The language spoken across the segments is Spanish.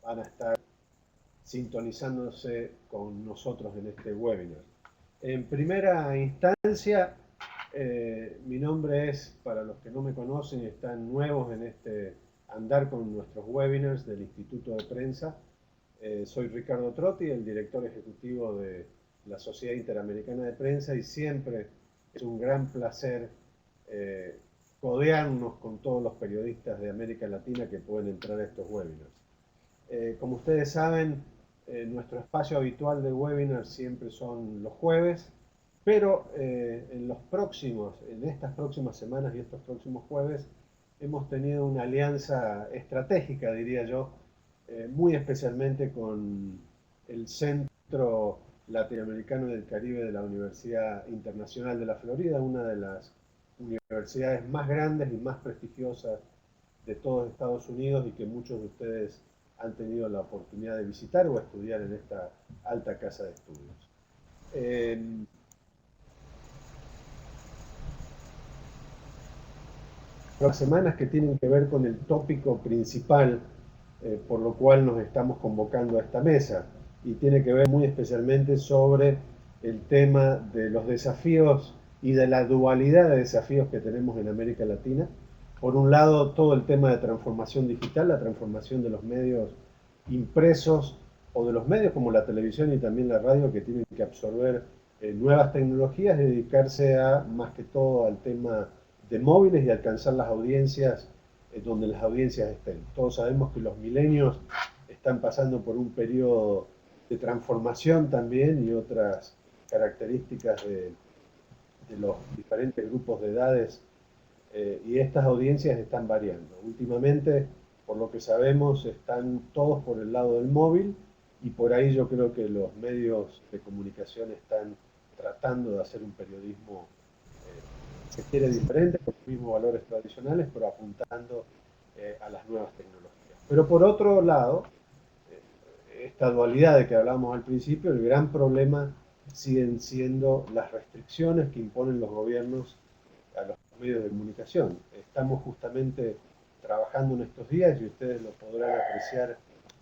van a estar sintonizándose con nosotros en este webinar. En primera instancia, mi nombre es, para los que no me conocen y están nuevos en este andar con nuestros webinars del Instituto de Prensa, soy Ricardo Trotti, el director ejecutivo de la Sociedad Interamericana de Prensa, y siempre es un gran placer codearnos con todos los periodistas de América Latina que pueden entrar a estos webinars. Como ustedes saben, nuestro espacio habitual de webinars siempre son los jueves, pero en estas próximas semanas y estos próximos jueves, hemos tenido una alianza estratégica, diría yo, muy especialmente con el Centro Latinoamericano del Caribe de la Universidad Internacional de la Florida, una de las universidades más grandes y más prestigiosas de todos Estados Unidos y que muchos de ustedes han tenido la oportunidad de visitar o estudiar en esta alta casa de estudios. Las semanas que tienen que ver con el tópico principal por lo cual nos estamos convocando a esta mesa, y tiene que ver muy especialmente sobre el tema de los desafíos y de la dualidad de desafíos que tenemos en América Latina. Por un lado, todo el tema de transformación digital, la transformación de los medios impresos o de los medios como la televisión y también la radio, que tienen que absorber nuevas tecnologías y dedicarse a, más que todo, al tema de móviles y alcanzar las audiencias donde las audiencias estén. Todos sabemos que los milenios están pasando por un periodo de transformación también y otras características de los diferentes grupos de edades, y estas audiencias están variando. Últimamente, por lo que sabemos, están todos por el lado del móvil, y por ahí yo creo que los medios de comunicación están tratando de hacer un periodismo, se quiere, diferente, con los mismos valores tradicionales, pero apuntando a las nuevas tecnologías. Pero por otro lado, esta dualidad de que hablábamos al principio, el gran problema siguen siendo las restricciones que imponen los gobiernos a los medios de comunicación. Estamos justamente trabajando en estos días, y ustedes lo podrán apreciar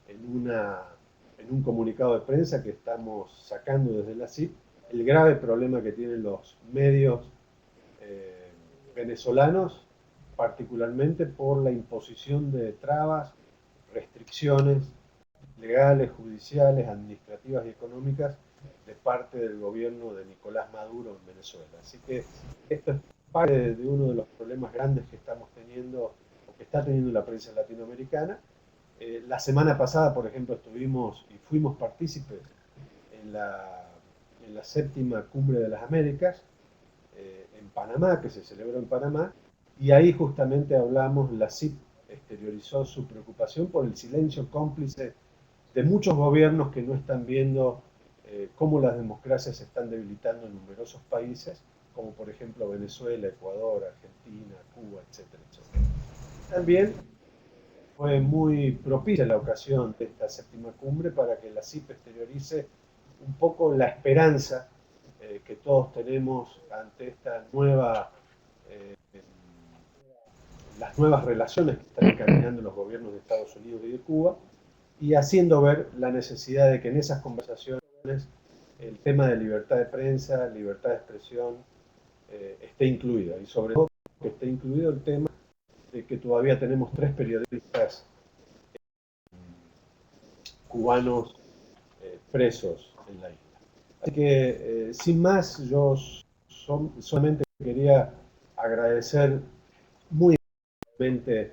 en un comunicado de prensa que estamos sacando desde la CIP, el grave problema que tienen los medios venezolanos, particularmente por la imposición de trabas, restricciones legales, judiciales, administrativas y económicas de parte del gobierno de Nicolás Maduro en Venezuela. Así que esto es parte de uno de los problemas grandes que estamos teniendo, o que está teniendo la prensa latinoamericana. La semana pasada, por ejemplo, estuvimos y fuimos partícipes en la séptima Cumbre de las Américas, en Panamá, que se celebró en Panamá, y ahí justamente hablamos, la CIP exteriorizó su preocupación por el silencio cómplice de muchos gobiernos que no están viendo cómo las democracias se están debilitando en numerosos países, como por ejemplo Venezuela, Ecuador, Argentina, Cuba, etcétera, etcétera. También fue muy propicia la ocasión de esta séptima cumbre para que la CIP exteriorice un poco la esperanza que todos tenemos ante esta las nuevas relaciones que están encaminando los gobiernos de Estados Unidos y de Cuba, y haciendo ver la necesidad de que en esas conversaciones el tema de libertad de prensa, libertad de expresión, esté incluida, y sobre todo que esté incluido el tema de que todavía tenemos 3 periodistas cubanos presos en la isla. Así que, sin más, yo solamente quería agradecer muy especialmente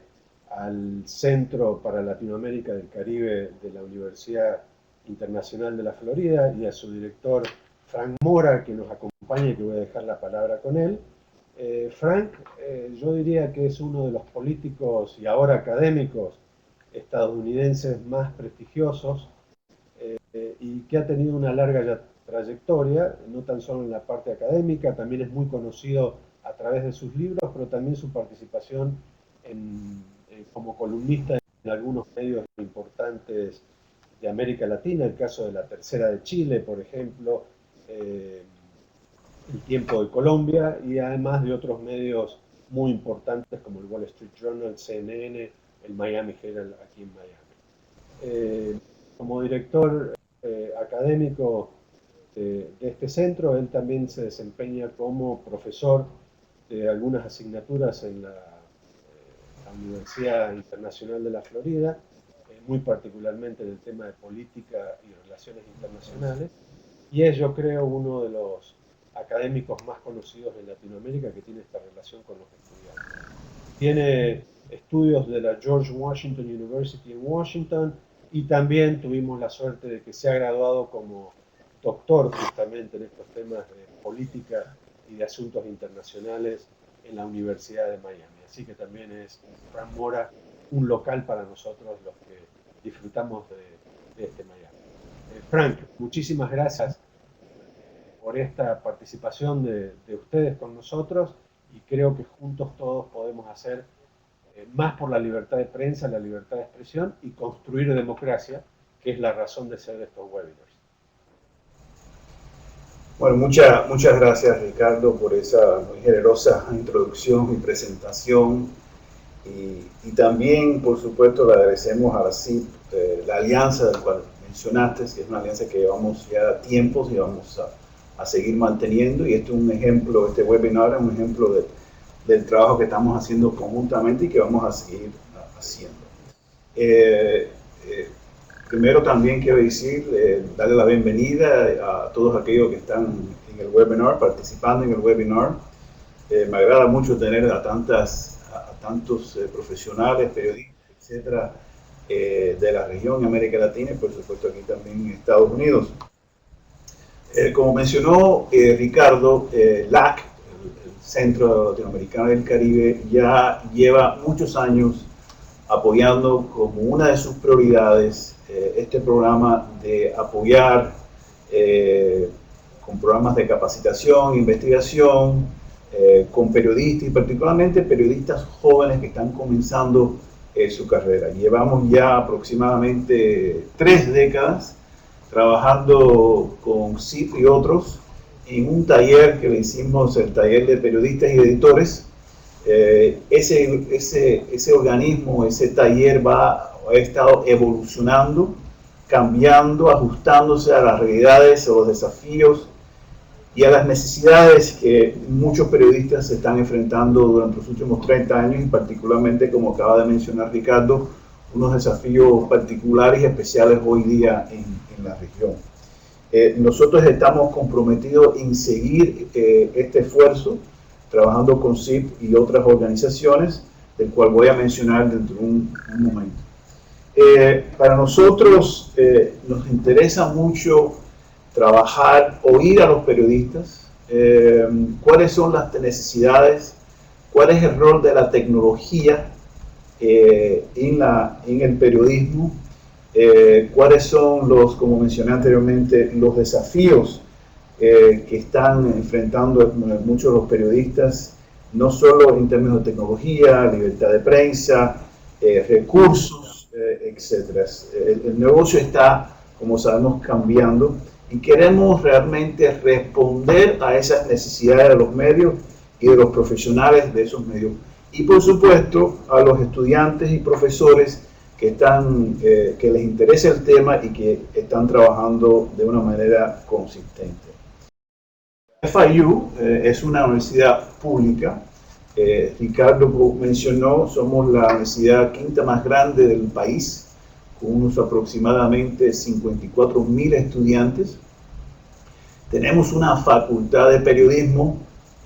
al Centro para Latinoamérica del Caribe de la Universidad Internacional de la Florida y a su director Frank Mora, que nos acompaña y que voy a dejar la palabra con él. Frank, yo diría que es uno de los políticos y ahora académicos estadounidenses más prestigiosos, y que ha tenido una larga trayectoria, no tan solo en la parte académica, también es muy conocido a través de sus libros, pero también su participación como columnista en algunos medios importantes de América Latina, el caso de La Tercera de Chile, por ejemplo, El Tiempo de Colombia, y además de otros medios muy importantes como el Wall Street Journal, CNN, el Miami Herald aquí en Miami. Como director académico de este centro, él también se desempeña como profesor de algunas asignaturas en la Universidad Internacional de la Florida, muy particularmente en el tema de política y relaciones internacionales, y es, yo creo, uno de los académicos más conocidos en Latinoamérica que tiene esta relación con los estudiantes. Tiene estudios de la George Washington University en Washington y también tuvimos la suerte de que se ha graduado como doctor justamente en estos temas de política y de asuntos internacionales en la Universidad de Miami. Así que también es, Frank Mora, un local para nosotros los que disfrutamos de este Miami. Frank, muchísimas gracias por esta participación de ustedes con nosotros y creo que juntos todos podemos hacer más por la libertad de prensa, la libertad de expresión y construir democracia, que es la razón de ser de estos webinars. Bueno, muchas gracias, Ricardo, por esa muy generosa introducción y presentación. Y también, por supuesto, le agradecemos a la CIP la alianza del cual mencionaste, que es una alianza que llevamos ya tiempos y vamos a seguir manteniendo. Y este es un ejemplo, este webinar es un ejemplo del trabajo que estamos haciendo conjuntamente y que vamos a seguir haciendo. Primero también quiero decir, darle la bienvenida a todos aquellos que están en el webinar, participando en el webinar. Me agrada mucho tener a tantos profesionales, periodistas, etcétera, de la región, América Latina y por supuesto aquí también en Estados Unidos. Como mencionó Ricardo, LAC, el Centro Latinoamericano del Caribe, ya lleva muchos años apoyando como una de sus prioridades este programa de apoyar con programas de capacitación, investigación, con periodistas y particularmente periodistas jóvenes que están comenzando su carrera. Llevamos ya aproximadamente 3 décadas trabajando con CIP y otros en un taller que le hicimos, el taller de periodistas y editores. Ese organismo, ese taller ha estado evolucionando, cambiando, ajustándose a las realidades, a los desafíos y a las necesidades que muchos periodistas se están enfrentando durante los últimos 30 años y particularmente, como acaba de mencionar Ricardo, unos desafíos particulares y especiales hoy día en la región. Nosotros estamos comprometidos en seguir este esfuerzo, trabajando con CIP y otras organizaciones, del cual voy a mencionar dentro de un momento. Para nosotros nos interesa mucho trabajar, oír a los periodistas, cuáles son las necesidades, cuál es el rol de la tecnología en el periodismo, cuáles son como mencioné anteriormente, los desafíos que están enfrentando muchos de los periodistas, no solo en términos de tecnología, libertad de prensa, recursos, etc. El negocio está, como sabemos, cambiando y queremos realmente responder a esas necesidades de los medios y de los profesionales de esos medios. Y por supuesto a los estudiantes y profesores que les interesa el tema y que están trabajando de una manera consistente. FIU es una universidad pública. Ricardo mencionó, somos la universidad quinta más grande del país, con unos aproximadamente 54.000 estudiantes. Tenemos una facultad de periodismo,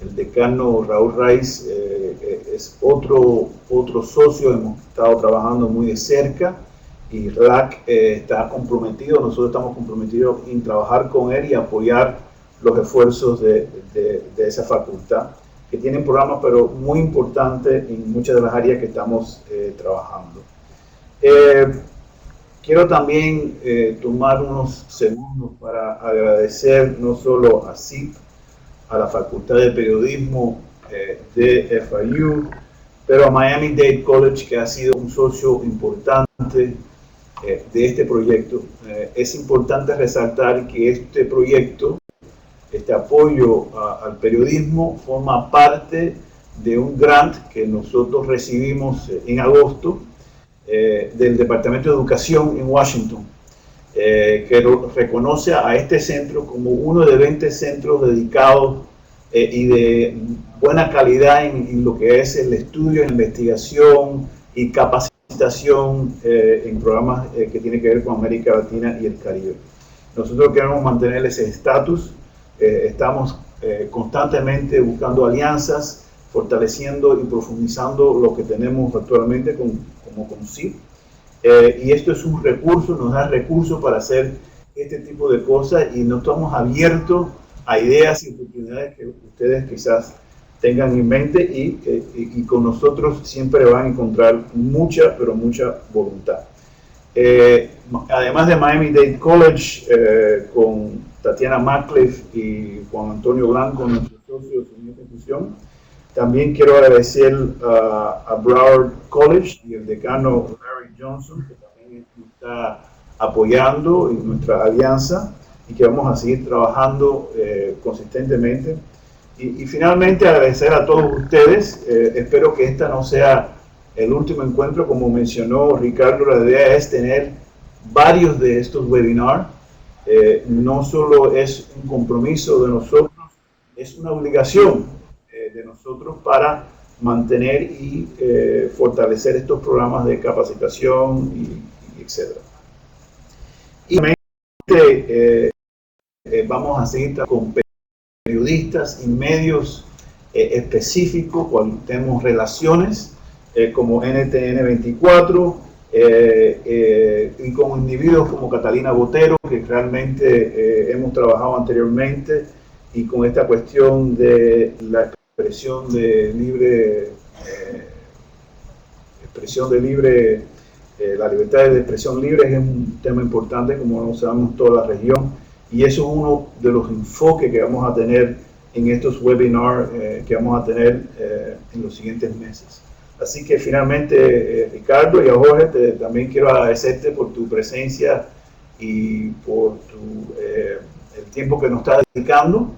el decano Raúl Raiz es otro socio, hemos estado trabajando muy de cerca y RAC está comprometido, nosotros estamos comprometidos en trabajar con él y apoyar los esfuerzos de esa facultad, que tienen programas pero muy importantes en muchas de las áreas que estamos trabajando. Quiero también tomar unos segundos para agradecer no solo a CIP, a la Facultad de Periodismo de FIU, pero a Miami-Dade College, que ha sido un socio importante de este proyecto. Es importante resaltar que este proyecto, este apoyo al periodismo, forma parte de un grant que nosotros recibimos en agosto del Departamento de Educación en Washington, que reconoce a este centro como uno de 20 centros dedicados y de buena calidad en lo que es el estudio, investigación y capacitación en programas que tienen que ver con América Latina y el Caribe. Nosotros queremos mantener ese estatus, estamos constantemente buscando alianzas, fortaleciendo y profundizando lo que tenemos actualmente como CIP. Y esto es un recurso, nos da recursos para hacer este tipo de cosas y no estamos abiertos a ideas y oportunidades que ustedes quizás tengan en mente y con nosotros siempre van a encontrar mucha, pero mucha voluntad. Además de Miami-Dade College, con Tatiana Macliffe y Juan Antonio Blanco, nuestros socios en esta institución, también quiero agradecer a Broward College y el decano Larry Johnson, que también está apoyando en nuestra alianza y que vamos a seguir trabajando consistentemente. Y finalmente agradecer a todos ustedes. Espero que esta no sea el último encuentro. Como mencionó Ricardo, la idea es tener varios de estos webinars. No solo es un compromiso de nosotros, es una obligación de nosotros para mantener y fortalecer estos programas de capacitación y etc. Y vamos a seguir con periodistas y medios específicos, cuando tenemos relaciones como NTN 24 y con individuos como Catalina Botero, que realmente hemos trabajado anteriormente, y con esta cuestión de la expresión de libre, la libertad de expresión libre es un tema importante, como sabemos, toda la región, y eso es uno de los enfoques que vamos a tener en estos webinars que vamos a tener en los siguientes meses. Así que finalmente, Ricardo y a Jorge, también quiero agradecerte por tu presencia y por el tiempo que nos estás dedicando.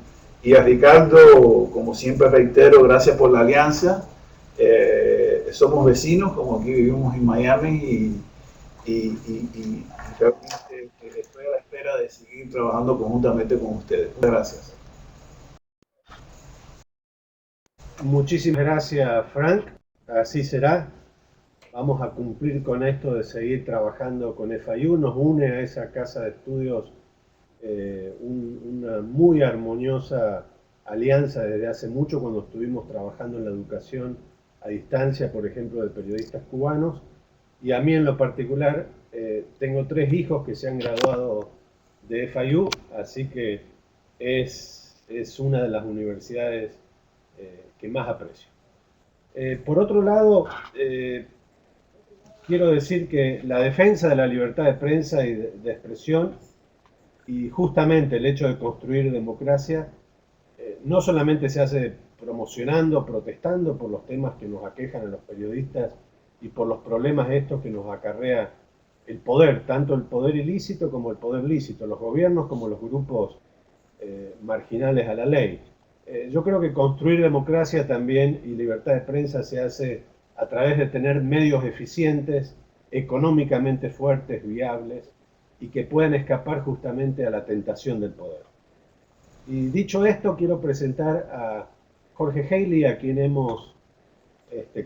Y a Ricardo, como siempre reitero, gracias por la alianza. Somos vecinos, como aquí vivimos en Miami, y realmente estoy a la espera de seguir trabajando conjuntamente con ustedes. Muchas gracias. Muchísimas gracias, Frank. Así será. Vamos a cumplir con esto de seguir trabajando con FIU. Nos une a esa casa de estudios una muy armoniosa alianza desde hace mucho, cuando estuvimos trabajando en la educación a distancia, por ejemplo, de periodistas cubanos. Y a mí en lo particular, tengo 3 hijos que se han graduado de FIU, así que es una de las universidades que más aprecio. Por otro lado, quiero decir que la defensa de la libertad de prensa y de expresión, y justamente el hecho de construir democracia, no solamente se hace promocionando, protestando por los temas que nos aquejan a los periodistas y por los problemas estos que nos acarrea el poder, tanto el poder ilícito como el poder lícito, los gobiernos como los grupos marginales a la ley. Yo creo que construir democracia también y libertad de prensa se hace a través de tener medios eficientes, económicamente fuertes, viables, y que puedan escapar justamente a la tentación del poder. Y dicho esto, quiero presentar a Jorge Haley, a quien hemos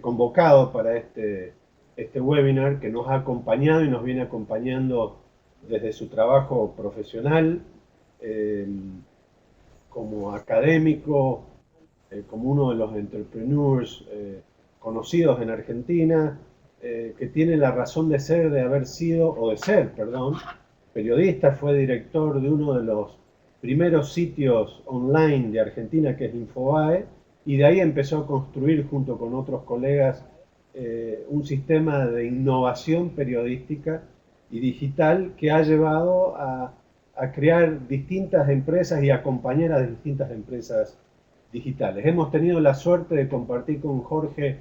convocado para este webinar, que nos ha acompañado y nos viene acompañando desde su trabajo profesional, como académico, como uno de los entrepreneurs conocidos en Argentina, que tiene la razón de ser, de haber sido, o de ser, perdón, periodista. Fue director de uno de los primeros sitios online de Argentina, que es Infobae, y de ahí empezó a construir junto con otros colegas un sistema de innovación periodística y digital que ha llevado a crear distintas empresas y acompañar a distintas empresas digitales. Hemos tenido la suerte de compartir con Jorge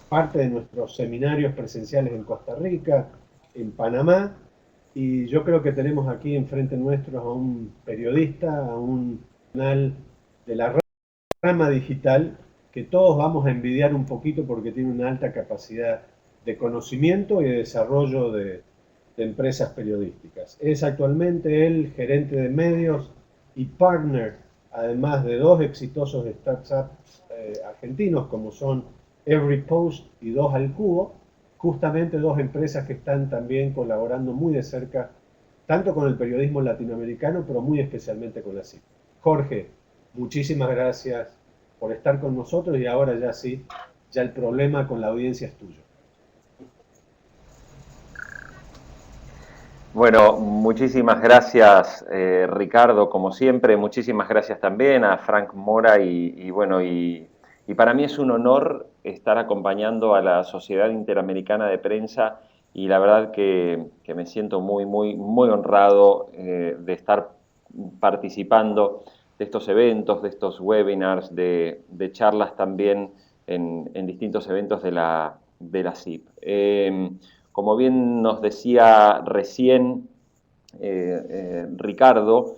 parte de nuestros seminarios presenciales en Costa Rica, en Panamá, y yo creo que tenemos aquí enfrente nuestro a un periodista, a un canal de la rama digital, que todos vamos a envidiar un poquito porque tiene una alta capacidad de conocimiento y de desarrollo de empresas periodísticas. Es actualmente el gerente de medios y partner, además de dos exitosos startups argentinos como son Every Post y Dos al Cubo, justamente dos empresas que están también colaborando muy de cerca, tanto con el periodismo latinoamericano, pero muy especialmente con la CIP. Jorge, muchísimas gracias por estar con nosotros y ahora ya sí, ya el problema con la audiencia es tuyo. Bueno, muchísimas gracias Ricardo, como siempre, muchísimas gracias también a Frank Mora y para mí es un honor estar acompañando a la Sociedad Interamericana de Prensa y la verdad que me siento muy honrado de estar participando de estos eventos, de estos webinars, de charlas también en distintos eventos de la CIP. Como bien nos decía recién Ricardo,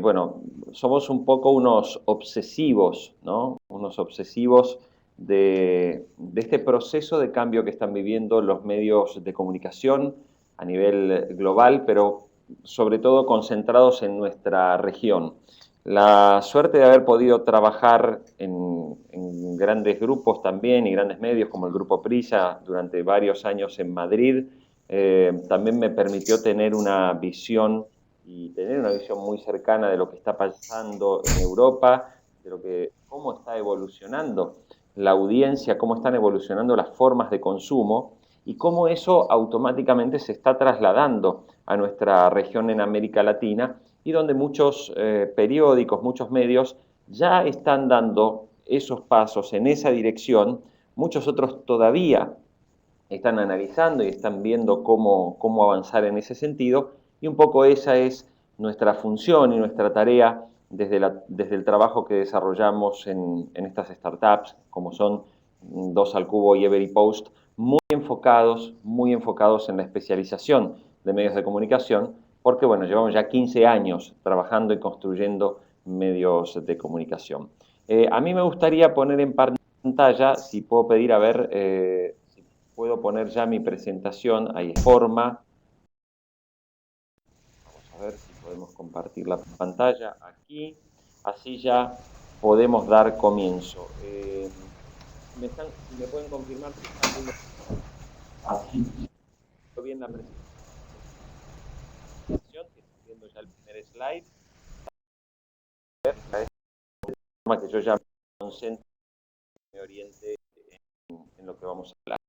bueno, somos un poco unos obsesivos, ¿no? Unos obsesivos de este proceso de cambio que están viviendo los medios de comunicación a nivel global, pero sobre todo concentrados en nuestra región. La suerte de haber podido trabajar en grandes grupos también y grandes medios como el Grupo Prisa durante varios años en Madrid, también me permitió tener una visión muy cercana de lo que está pasando en Europa, de cómo está evolucionando la audiencia, cómo están evolucionando las formas de consumo y cómo eso automáticamente se está trasladando a nuestra región en América Latina y donde muchos periódicos, muchos medios ya están dando esos pasos en esa dirección, muchos otros todavía están analizando y están viendo cómo avanzar en ese sentido, y un poco esa es nuestra función y nuestra tarea desde el trabajo que desarrollamos en estas startups, como son Dos al Cubo y Every Post, muy enfocados en la especialización de medios de comunicación, porque bueno, llevamos ya 15 años trabajando y construyendo medios de comunicación. A mí me gustaría poner en pantalla, si puedo pedir, a ver, puedo poner ya mi presentación, ahí forma. Vamos a ver si podemos compartir la pantalla aquí. Así ya podemos dar comienzo. Si me pueden confirmar si están viendo bien la presentación, que están viendo ya el primer slide. Que yo ya me concentro y me oriente en lo que vamos a hablar.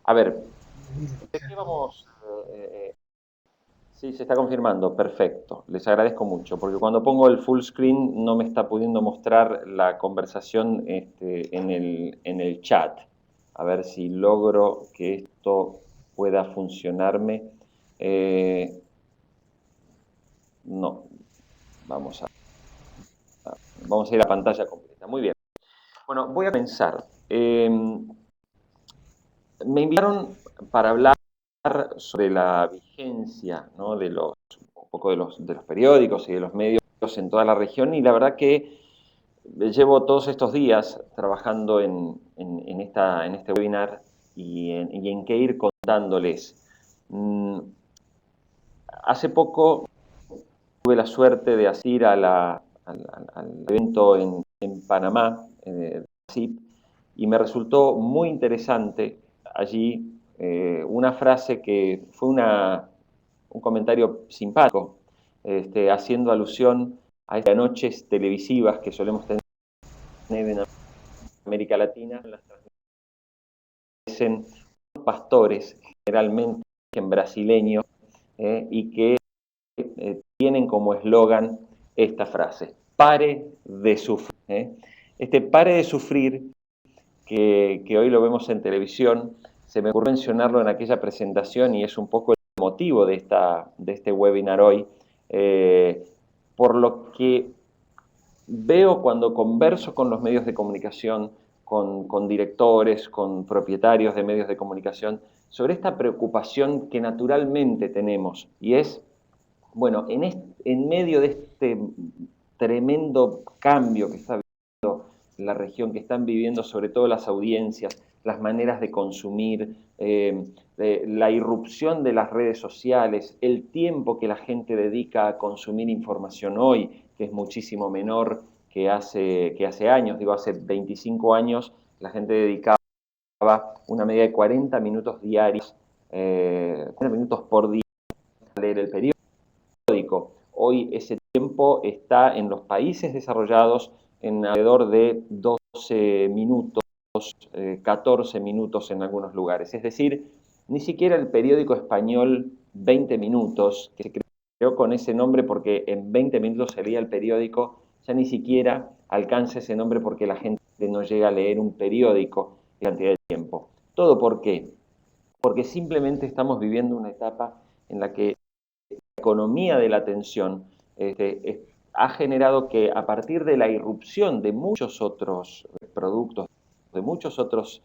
A ver, ¿de qué vamos? Sí, se está confirmando, perfecto. Les agradezco mucho, porque cuando pongo el full screen no me está pudiendo mostrar la conversación en el chat. A ver si logro que esto pueda funcionarme. No, vamos a ir a la pantalla completa. Muy bien. Bueno, voy a pensar. Me invitaron para hablar sobre la vigencia, ¿no? un poco de los periódicos y de los medios en toda la región, y la verdad que llevo todos estos días trabajando en este webinar y en qué ir contándoles. Hace poco tuve la suerte de asistir al evento en Panamá, CIP, y me resultó muy interesante allí una frase que fue un comentario simpático, haciendo alusión a estas noches televisivas que solemos tener en América Latina, en las transmiten pastores, generalmente en brasileño, y que tienen como eslogan esta frase: pare de sufrir. Este pare de sufrir, que hoy lo vemos en televisión, se me ocurrió mencionarlo en aquella presentación y es un poco el motivo de este webinar hoy, por lo que veo cuando converso con los medios de comunicación, con directores, con propietarios de medios de comunicación, sobre esta preocupación que naturalmente tenemos, y es, bueno, en medio de este tremendo cambio que está viviendo la región, que están viviendo sobre todo las audiencias, las maneras de consumir, la irrupción de las redes sociales, el tiempo que la gente dedica a consumir información hoy, que es muchísimo menor que hace años. Digo, hace 25 años la gente dedicaba una media de 40 minutos diarios, 40 minutos por día a leer el periódico. Hoy ese tiempo está en los países desarrollados en alrededor de 12 minutos, 14 minutos en algunos lugares. Es decir, ni siquiera el periódico español 20 minutos, que se creó con ese nombre porque en 20 minutos se leía el periódico, ya ni siquiera alcanza ese nombre porque la gente no llega a leer un periódico en cantidad de tiempo. ¿Todo por qué? Porque simplemente estamos viviendo una etapa en la que la economía de la atención ha generado que a partir de la irrupción de muchos otros productos, de muchos otros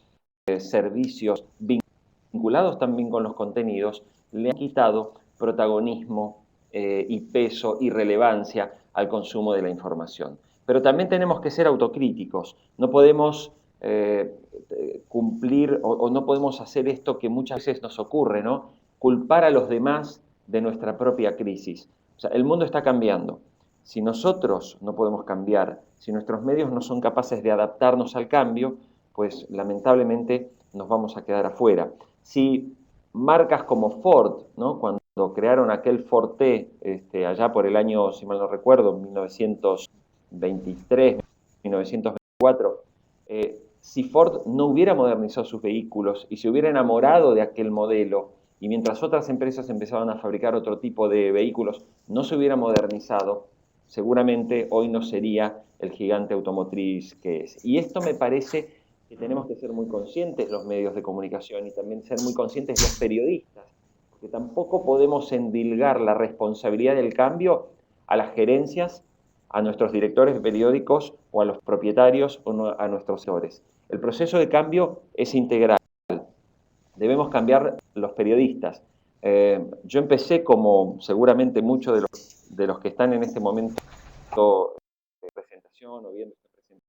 servicios vinculados también con los contenidos, le han quitado protagonismo y peso y relevancia al consumo de la información. Pero también tenemos que ser autocríticos, no podemos cumplir o no podemos hacer esto que muchas veces nos ocurre, ¿no? Culpar a los demás de nuestra propia crisis. O sea, el mundo está cambiando. Si nosotros no podemos cambiar, si nuestros medios no son capaces de adaptarnos al cambio, pues lamentablemente nos vamos a quedar afuera. Si marcas como Ford, ¿no? Cuando crearon aquel Ford T, allá por el año, si mal no recuerdo, 1923, 1924, si Ford no hubiera modernizado sus vehículos y se hubiera enamorado de aquel modelo, y mientras otras empresas empezaban a fabricar otro tipo de vehículos, no se hubiera modernizado, seguramente hoy no sería el gigante automotriz que es. Y esto me parece que tenemos que ser muy conscientes los medios de comunicación y también ser muy conscientes los periodistas, porque tampoco podemos endilgar la responsabilidad del cambio a las gerencias, a nuestros directores de periódicos o a los propietarios o a nuestros sectores. El proceso de cambio es integral. Debemos cambiar los periodistas. Yo empecé, como seguramente muchos de los que están en este momento de presentación o viendo esta presentación,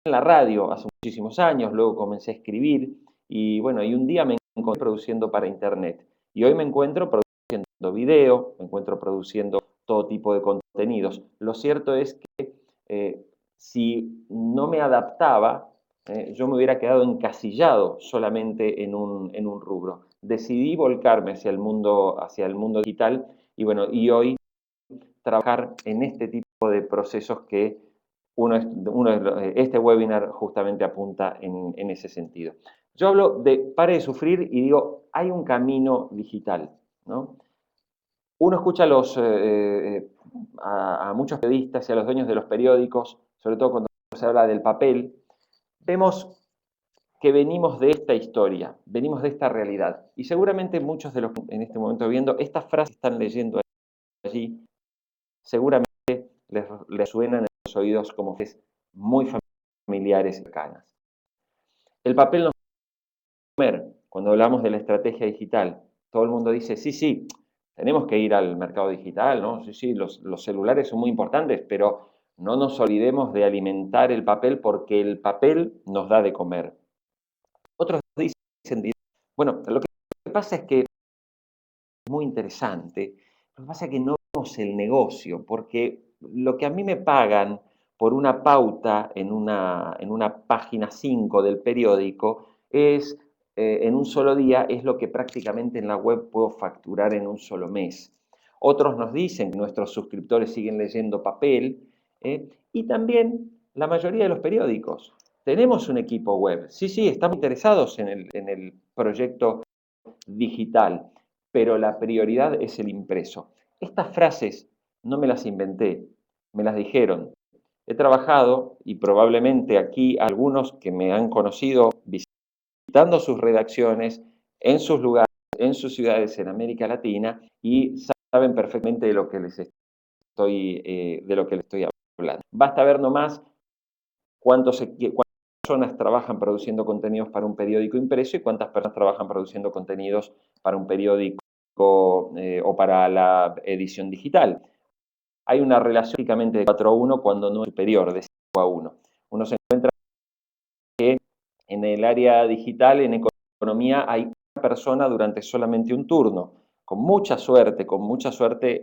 en la radio hace muchísimos años, luego comencé a escribir y bueno, y un día me encontré produciendo para internet y hoy me encuentro produciendo video, me encuentro produciendo todo tipo de contenidos. Lo cierto es que si no me adaptaba, yo me hubiera quedado encasillado solamente en un rubro. Decidí volcarme hacia el mundo digital y bueno, y hoy trabajar en este tipo de procesos que este webinar justamente apunta en ese sentido. Yo hablo de pare de sufrir y digo, hay un camino digital, ¿no? Uno escucha a muchos periodistas y a los dueños de los periódicos, sobre todo cuando se habla del papel, vemos que venimos de esta historia, venimos de esta realidad. Y seguramente muchos de los que en este momento viendo estas frases están leyendo allí, seguramente les suenan en los oídos como frases muy familiares y cercanas. El papel no es comer. Cuando hablamos de la estrategia digital, todo el mundo dice, sí, sí, tenemos que ir al mercado digital, ¿no? Sí, sí, los celulares son muy importantes, pero no nos olvidemos de alimentar el papel porque el papel nos da de comer. Otros dicen, bueno, lo que pasa es que es muy interesante, lo que pasa es que no vemos el negocio, porque lo que a mí me pagan por una pauta en una página 5 del periódico es, en un solo día, es lo que prácticamente en la web puedo facturar en un solo mes. Otros nos dicen que nuestros suscriptores siguen leyendo papel, y también la mayoría de los periódicos. Tenemos un equipo web. Sí, sí, estamos interesados en el proyecto digital, pero la prioridad es el impreso. Estas frases no me las inventé, me las dijeron. He trabajado y probablemente aquí algunos que me han conocido visitando sus redacciones en sus lugares, en sus ciudades en América Latina y saben perfectamente de lo que les estoy hablando. Basta ver nomás cuántas personas trabajan produciendo contenidos para un periódico impreso y cuántas personas trabajan produciendo contenidos para un periódico o para la edición digital. Hay una relación prácticamente de 4:1 cuando no es superior, de 5:1. Uno se encuentra que En el área digital, en economía, hay una persona durante solamente un turno. Con mucha suerte,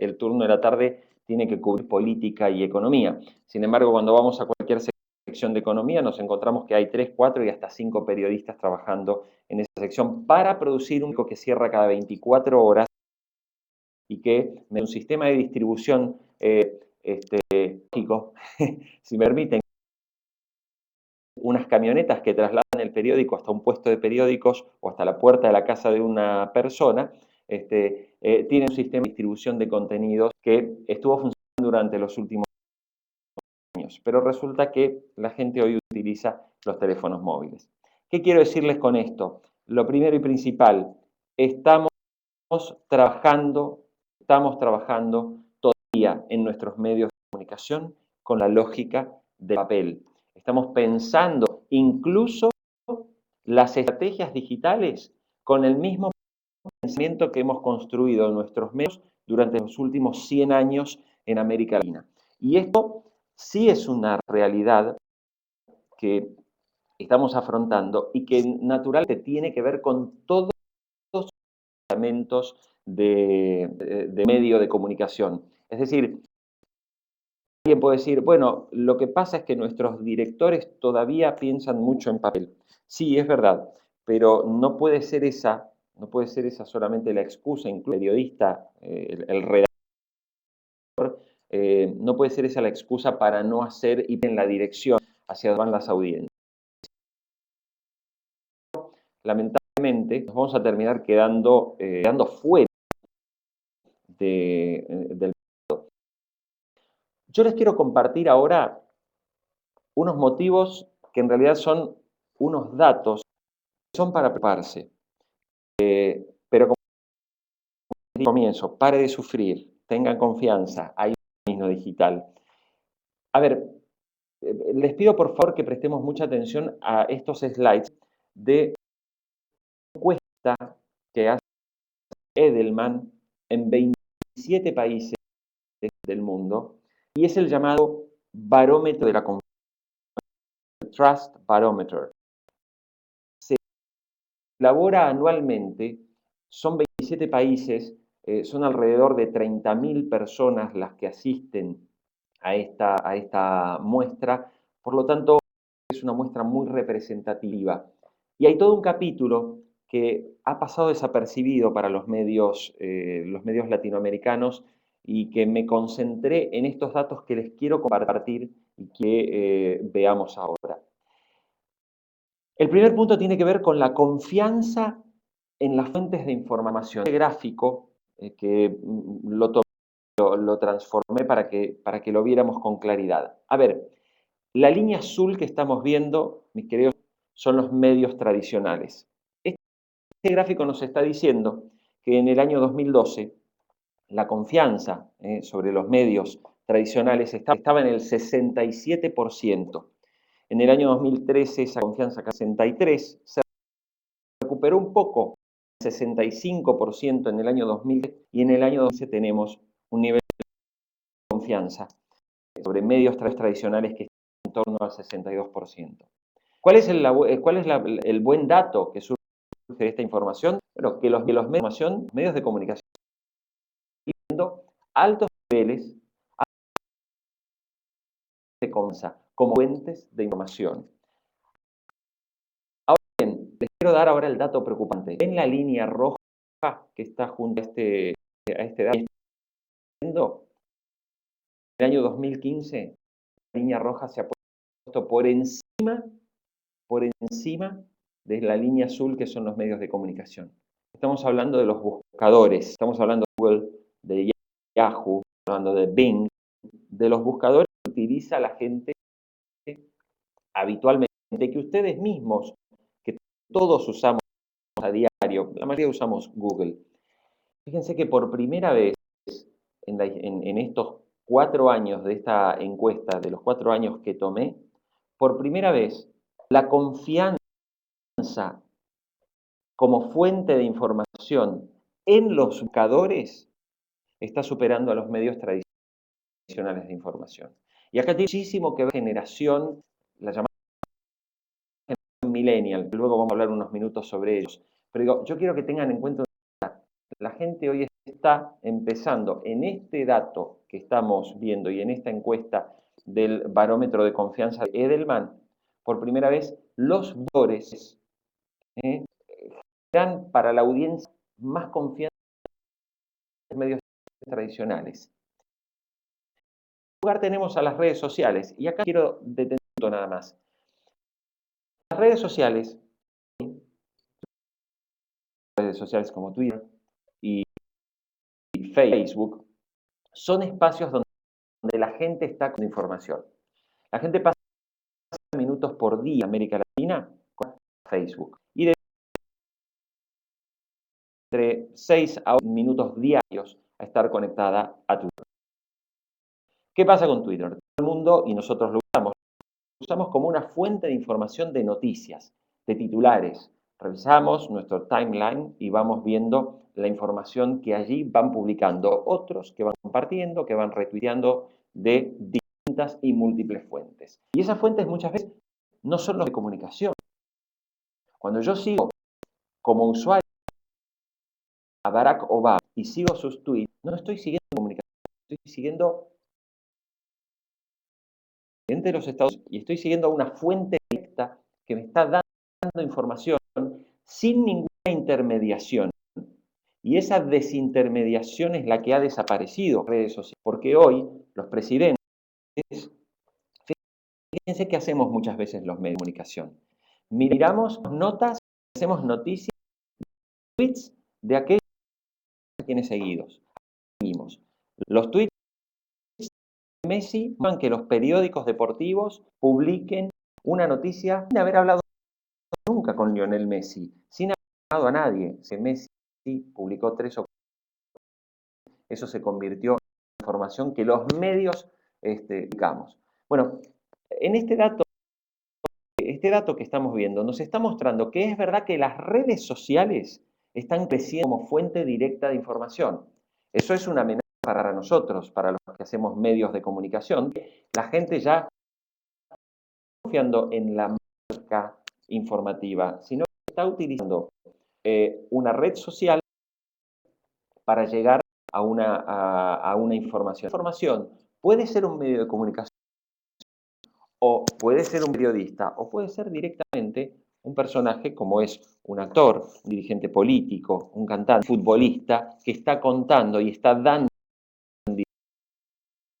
el turno de la tarde tiene que cubrir política y economía. Sin embargo, cuando vamos a cualquier sección de economía, nos encontramos que hay 3, 4 y hasta 5 periodistas trabajando en esa sección para producir un que cierra cada 24 horas y que un sistema de distribución lógico, si me permiten, unas camionetas que trasladan el periódico hasta un puesto de periódicos o hasta la puerta de la casa de una persona, tiene un sistema de distribución de contenidos que estuvo funcionando durante los últimos años, pero resulta que la gente hoy utiliza los teléfonos móviles. ¿Qué quiero decirles con esto? Lo primero y principal, estamos trabajando todavía en nuestros medios de comunicación con la lógica del papel. Estamos pensando incluso las estrategias digitales con el mismo pensamiento que hemos construido en nuestros medios durante los últimos 100 años en América Latina. Y esto sí es una realidad que estamos afrontando y que naturalmente tiene que ver con todos los elementos de medio de comunicación. Es decir, alguien puede decir, bueno, lo que pasa es que nuestros directores todavía piensan mucho en papel. Sí, es verdad, pero no puede ser esa solamente la excusa, incluso el periodista, el redactor, no puede ser esa la excusa para no hacer y en la dirección hacia donde van las audiencias. Lamentablemente, nos vamos a terminar quedando fuera del mercado. Yo les quiero compartir ahora unos motivos que en realidad son unos datos que son para preocuparse. Pero como comienzo, pare de sufrir, tengan confianza, hay un camino digital. A ver, les pido por favor que prestemos mucha atención a estos slides de encuesta que hace Edelman en 27 países del mundo y es el llamado barómetro de la confianza, Trust Barometer. Se elabora anualmente, son 27 países, son alrededor de 30.000 personas las que asisten a esta muestra, por lo tanto es una muestra muy representativa. Y hay todo un capítulo que ha pasado desapercibido para los medios latinoamericanos y que me concentré en estos datos que les quiero compartir y que veamos ahora. El primer punto tiene que ver con la confianza en las fuentes de información. Este gráfico que lo transformé para que lo viéramos con claridad. A ver, la línea azul que estamos viendo, mis queridos, son los medios tradicionales. Este gráfico nos está diciendo que en el año 2012 la confianza sobre los medios tradicionales estaba en el 67%. En el año 2013 esa confianza casi 63%, se recuperó un poco, 65% en el año 2000 y en el año 2011 tenemos un nivel de confianza sobre medios tradicionales que está en torno al 62%. ¿Cuál es el buen dato que surge de esta información? Bueno, que los medios de comunicación están teniendo altos niveles de confianza como fuentes de información. Ahora bien, les quiero dar ahora el dato preocupante. ¿Ven la línea roja que está junto a este dato? En el año 2015, la línea roja se ha puesto por encima de la línea azul que son los medios de comunicación. Estamos hablando de los buscadores, estamos hablando de Google, de Yahoo, hablando de Bing, de los buscadores que utiliza la gente habitualmente, que ustedes mismos, que todos usamos a diario, la mayoría usamos Google. Fíjense que por primera vez en estos 4 años de esta encuesta, de los 4 años que tomé, por primera vez la confianza como fuente de información en los buscadores está superando a los medios tradicionales de información. Y acá tiene muchísimo que ver la generación, la llamada millennials, luego vamos a hablar unos minutos sobre ellos. Pero digo, yo quiero que tengan en cuenta, la gente hoy está empezando en este dato que estamos viendo y en esta encuesta del barómetro de confianza de Edelman, por primera vez los valores dan para la audiencia más confianza en los medios tradicionales. En lugar tenemos a las redes sociales, y acá quiero detener nada más. Las redes sociales como Twitter y Facebook son espacios donde la gente está con información. La gente pasa minutos por día en América Latina con Facebook y de entre 6 a 8 minutos diarios a estar conectada a Twitter. ¿Qué pasa con Twitter? Todo el mundo, y nosotros lo usamos como una fuente de información de noticias, de titulares. Revisamos nuestro timeline y vamos viendo la información que allí van publicando otros, que van compartiendo, que van retuiteando de distintas y múltiples fuentes. Y esas fuentes muchas veces no son los de comunicación. Cuando yo sigo como usuario a Barack Obama y sigo sus tweets, no estoy siguiendo comunicación, estoy siguiendo de los Estados Unidos y estoy siguiendo a una fuente directa que me está dando información sin ninguna intermediación. Y esa desintermediación es la que ha desaparecido en redes sociales. Porque hoy los presidentes, fíjense qué hacemos muchas veces los medios de comunicación. Miramos notas, hacemos noticias, tweets de aquellos a quienes seguimos. Los tweets de Messi van que los periódicos deportivos publiquen una noticia sin haber hablado nunca con Lionel Messi, sin haber hablado a nadie. Si Messi publicó 3 o 4, eso se convirtió en información que los medios publicamos. Bueno, en este dato que estamos viendo nos está mostrando que es verdad que las redes sociales están creciendo como fuente directa de información. Eso es una amenaza para nosotros, para los que hacemos medios de comunicación. La gente ya no está confiando en la marca informativa, sino que está utilizando una red social para llegar a una información. La información puede ser un medio de comunicación, o puede ser un periodista, o puede ser directamente un personaje como es un actor, un dirigente político, un cantante, un futbolista, que está contando y está dando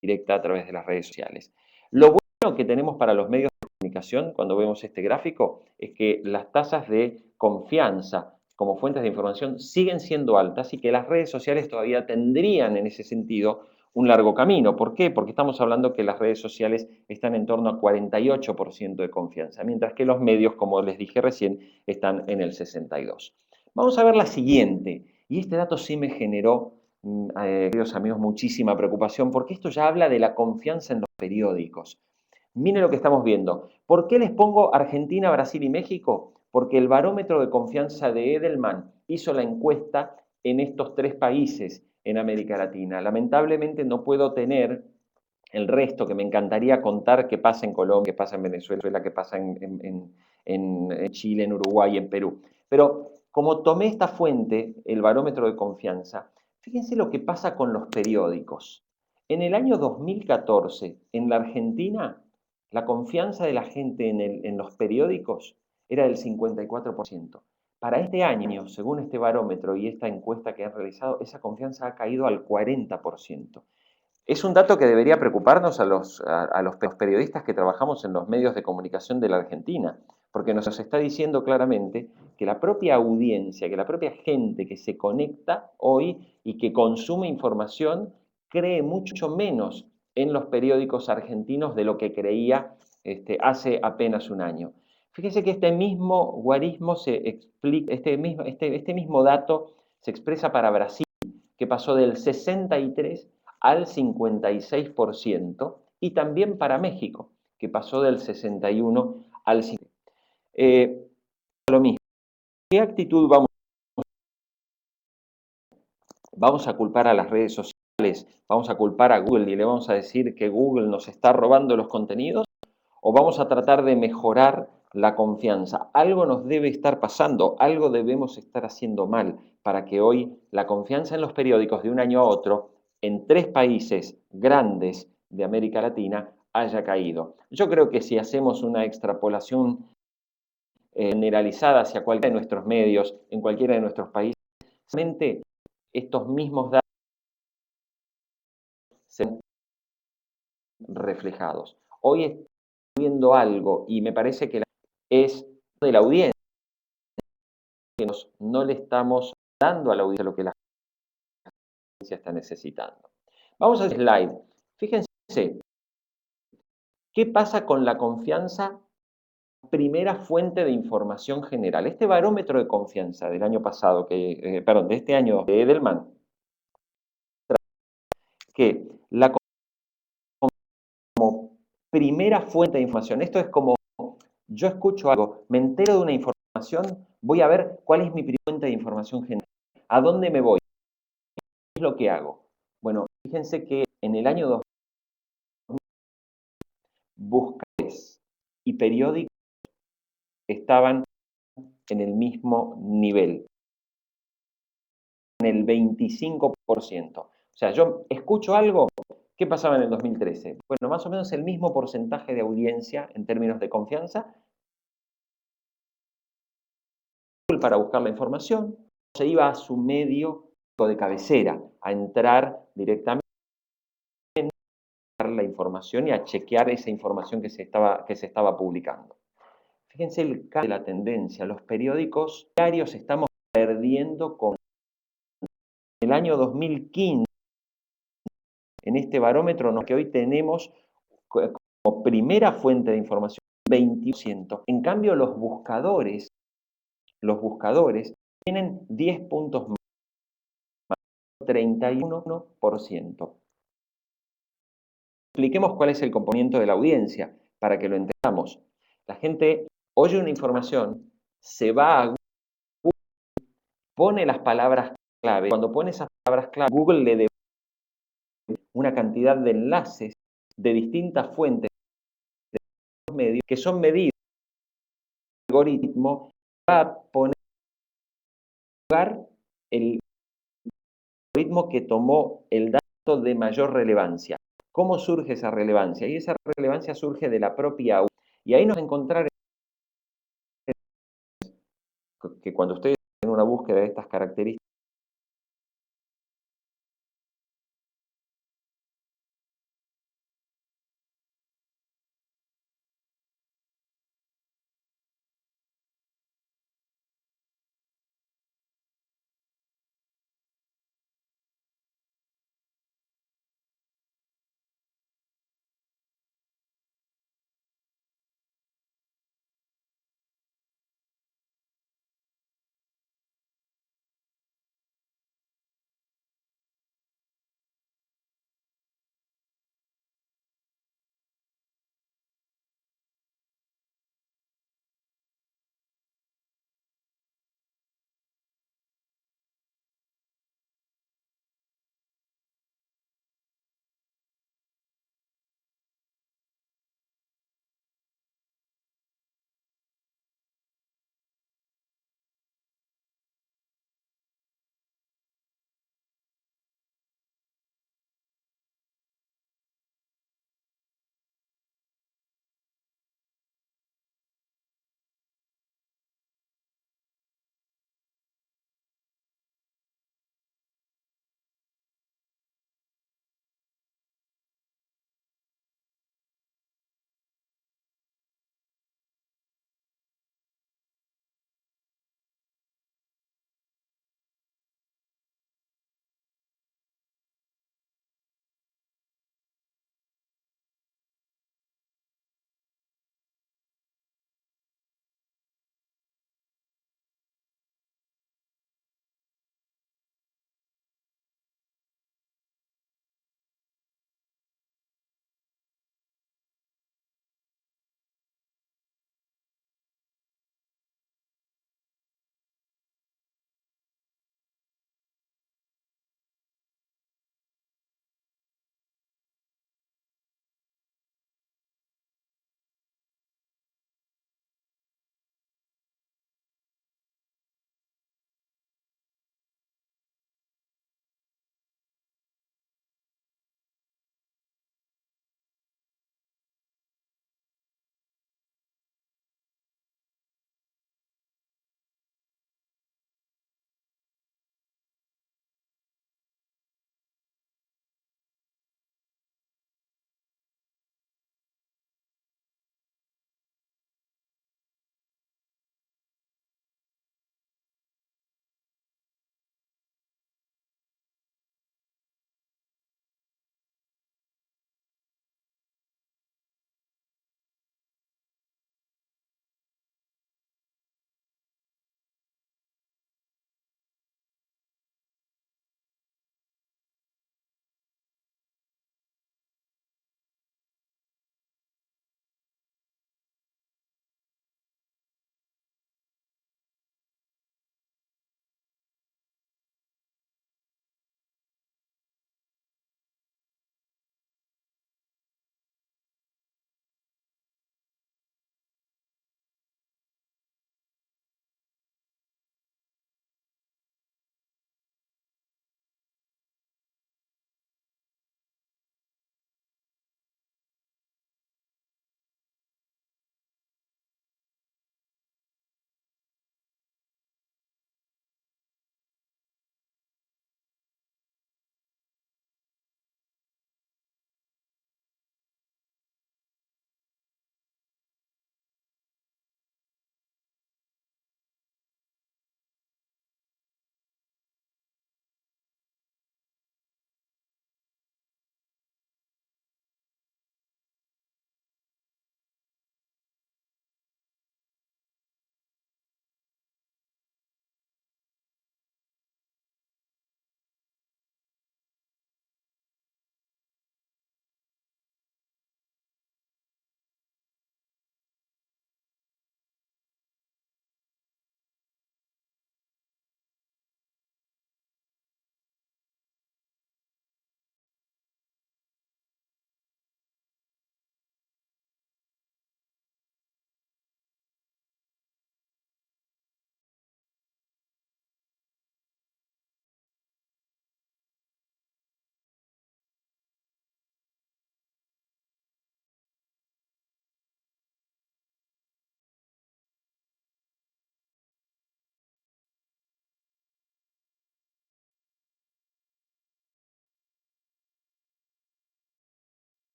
directa a través de las redes sociales. Lo bueno que tenemos para los medios de comunicación, cuando vemos este gráfico, es que las tasas de confianza como fuentes de información siguen siendo altas y que las redes sociales todavía tendrían en ese sentido un largo camino. ¿Por qué? Porque estamos hablando que las redes sociales están en torno a 48% de confianza, mientras que los medios, como les dije recién, están en el 62%. Vamos a ver la siguiente, y este dato sí me generó, queridos amigos, muchísima preocupación, porque esto ya habla de la confianza en los periódicos. Miren lo que estamos viendo. ¿Por qué les pongo Argentina, Brasil y México? Porque el barómetro de confianza de Edelman hizo la encuesta en estos 3 países en América Latina. Lamentablemente no puedo tener el resto, que me encantaría contar qué pasa en Colombia, qué pasa en Venezuela, qué pasa en Chile, en Uruguay, en Perú. Pero como tomé esta fuente, el barómetro de confianza, fíjense lo que pasa con los periódicos. En el año 2014, en la Argentina, la confianza de la gente en los periódicos era del 54%. Para este año, según este barómetro y esta encuesta que han realizado, esa confianza ha caído al 40%. Es un dato que debería preocuparnos a los periodistas que trabajamos en los medios de comunicación de la Argentina, porque nos está diciendo claramente que la propia audiencia, que la propia gente que se conecta hoy y que consume información, cree mucho menos en los periódicos argentinos de lo que creía hace apenas un año. Fíjese que este mismo guarismo se explica, este mismo dato se expresa para Brasil, que pasó del 63 al 56%, y también para México, que pasó del 61 al 50%. Lo mismo. ¿Qué actitud vamos a culpar a las redes sociales? ¿Vamos a culpar a Google y le vamos a decir que Google nos está robando los contenidos? ¿O vamos a tratar de mejorar la confianza. Algo nos debe estar pasando, algo debemos estar haciendo mal para que hoy la confianza en los periódicos de un año a otro en 3 países grandes de América Latina haya caído. Yo creo que si hacemos una extrapolación generalizada hacia cualquiera de nuestros medios, en cualquiera de nuestros países, realmente estos mismos datos se ven reflejados. Hoy estamos viendo algo y me parece que es de la audiencia, que no le estamos dando a la audiencia lo que la audiencia está necesitando. Vamos al slide. Fíjense, ¿qué pasa con la confianza? Primera fuente de información general. Este barómetro de confianza del año pasado, perdón, de este año de Edelman, que la como primera fuente de información. Esto es como yo escucho algo, me entero de una información, voy a ver cuál es mi primera fuente de información general. ¿A dónde me voy? ¿Qué es lo que hago? Bueno, fíjense que en el año 2000, buscadores y periódicos estaban en el mismo nivel, en el 25%. O sea, yo escucho algo, ¿qué pasaba en el 2013? Bueno, más o menos el mismo porcentaje de audiencia en términos de confianza para buscar la información, se iba a su medio de cabecera a entrar directamente a la información y a chequear esa información que se estaba publicando. Fíjense el cambio de la tendencia. Los periódicos diarios estamos perdiendo con el año 2015 en este barómetro que hoy tenemos como primera fuente de información 20%. En cambio, los buscadores tienen 10 puntos más, 31%. Expliquemos cuál es el componente de la audiencia para que lo entendamos. La gente oye una información, se va a Google, pone las palabras clave. Cuando pone esas palabras clave, Google le devuelve una cantidad de enlaces de distintas fuentes de los medios que son medidos. El algoritmo va a poner en lugar el algoritmo que tomó el dato de mayor relevancia. ¿Cómo surge esa relevancia? Y esa relevancia surge de la propia audiencia. Y ahí nos encontramos que cuando ustedes hacen una búsqueda de estas características,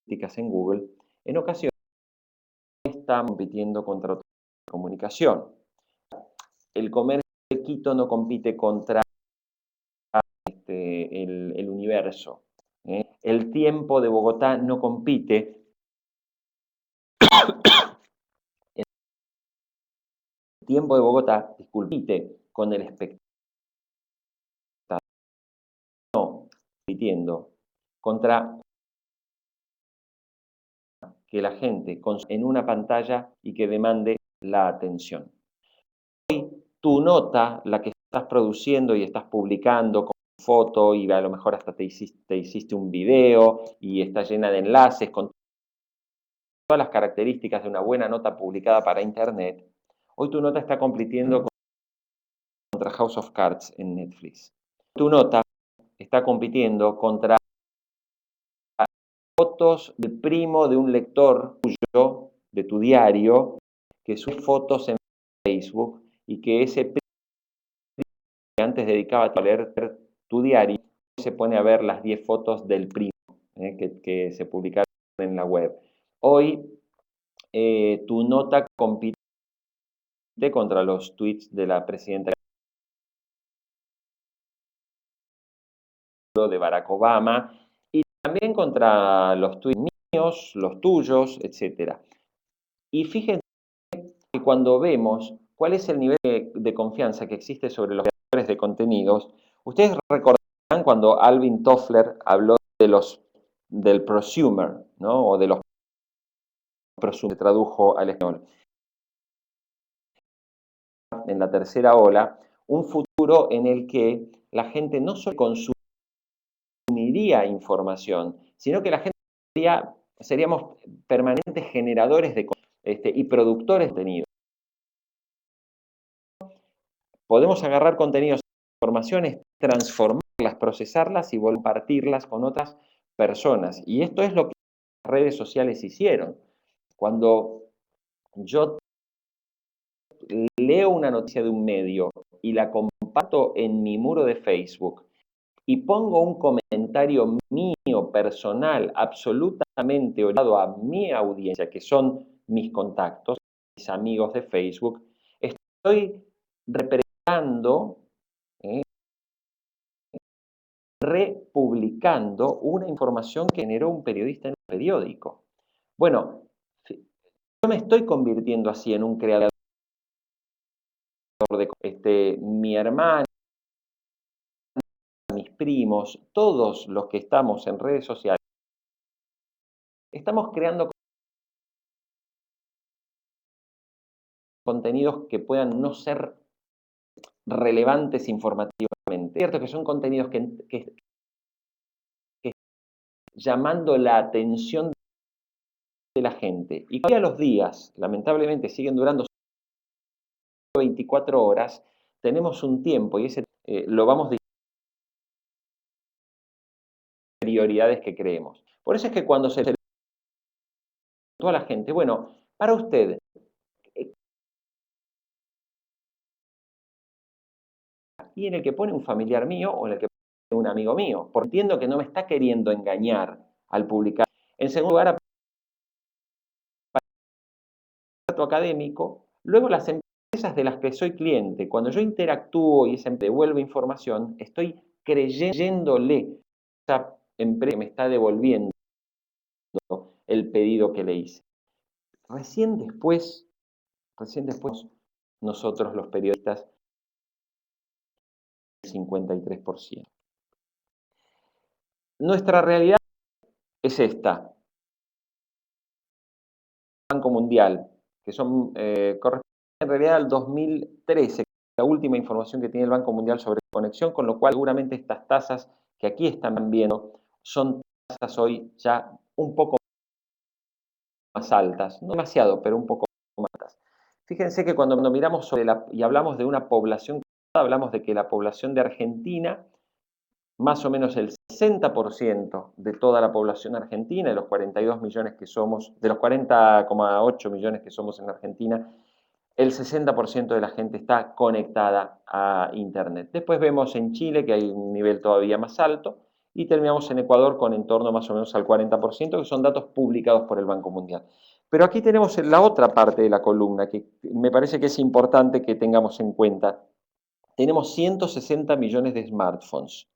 en Google, en ocasiones están compitiendo contra otra comunicación. El comercio de Quito no compite contra el universo. El tiempo de Bogotá no compite. El tiempo de Bogotá, disculpite, con el espectador. No, compitiendo contra que la gente en una pantalla y que demande la atención. Hoy tu nota, la que estás produciendo y estás publicando con foto y a lo mejor hasta te hiciste un video y está llena de enlaces con todas las características de una buena nota publicada para Internet, hoy tu nota está compitiendo contra House of Cards en Netflix. Tu nota está compitiendo contra fotos del primo de un lector tuyo, de tu diario, que sube fotos en Facebook y que ese primo que antes dedicaba a leer tu diario se pone a ver las 10 fotos del primo que se publicaron en la web. Hoy tu nota compite contra los tweets de la presidenta de Barack Obama y también contra los tweets míos, los tuyos, etc. Y fíjense que cuando vemos cuál es el nivel de confianza que existe sobre los creadores de contenidos, ustedes recordarán cuando Alvin Toffler habló del prosumer, ¿no? O de los prosumers, se tradujo al español. En la tercera ola, un futuro en el que la gente no solo consumiría información, sino que la gente seríamos permanentes generadores de y productores de contenido. Podemos agarrar contenidos, informaciones, transformarlas, procesarlas y compartirlas con otras personas. Y esto es lo que las redes sociales hicieron. Cuando yo leo una noticia de un medio y la comparto en mi muro de Facebook y pongo un comentario mío, personal, absolutamente orientado a mi audiencia, que son mis contactos, mis amigos de Facebook, estoy representando, republicando una información que generó un periodista en un periódico. Bueno, yo me estoy convirtiendo así en un creador de mi hermana, mis primos, todos los que estamos en redes sociales, estamos creando contenidos que puedan no ser relevantes informativamente. Es cierto que son contenidos que llamando la atención de la gente. Y que a los días, lamentablemente, siguen durando 24 horas, tenemos un tiempo y ese lo vamos de prioridades que creemos. Por eso es que cuando se le preguntó a la gente, bueno, para usted, y en el que pone un familiar mío o en el que pone un amigo mío, porque entiendo que no me está queriendo engañar al publicar. En segundo lugar, académico, luego las empresas de las que soy cliente, cuando yo interactúo y esa devuelve información, estoy creyéndole a esa empresa que me está devolviendo el pedido que le hice. Recién después nosotros los periodistas, el 53%. Nuestra realidad es esta. Banco Mundial, que son corresponde en realidad al 2013, la última información que tiene el Banco Mundial sobre conexión, con lo cual seguramente estas tasas que aquí están viendo son tasas hoy ya un poco más altas, no demasiado, pero un poco más altas. Fíjense que cuando miramos y hablamos de una población, hablamos de que la población de Argentina, más o menos el 60% de toda la población argentina, de los 42 millones que somos, de los 40,8 millones que somos en Argentina, el 60% de la gente está conectada a Internet. Después vemos en Chile que hay un nivel todavía más alto y terminamos en Ecuador con en torno más o menos al 40%, que son datos publicados por el Banco Mundial. Pero aquí tenemos la otra parte de la columna que me parece que es importante que tengamos en cuenta. Tenemos 160 millones de smartphones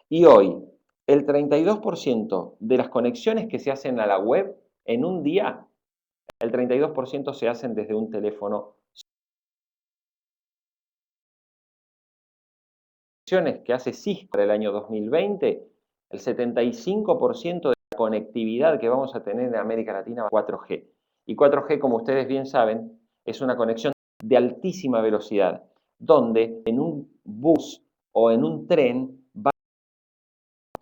y hoy el 32% de las conexiones que se hacen a la web en un día, el 32% se hacen desde un teléfono que hace Cisco para el año 2020, el 75% de la conectividad que vamos a tener en América Latina va a 4G. Y 4G, como ustedes bien saben, es una conexión de altísima velocidad, donde en un bus o en un tren va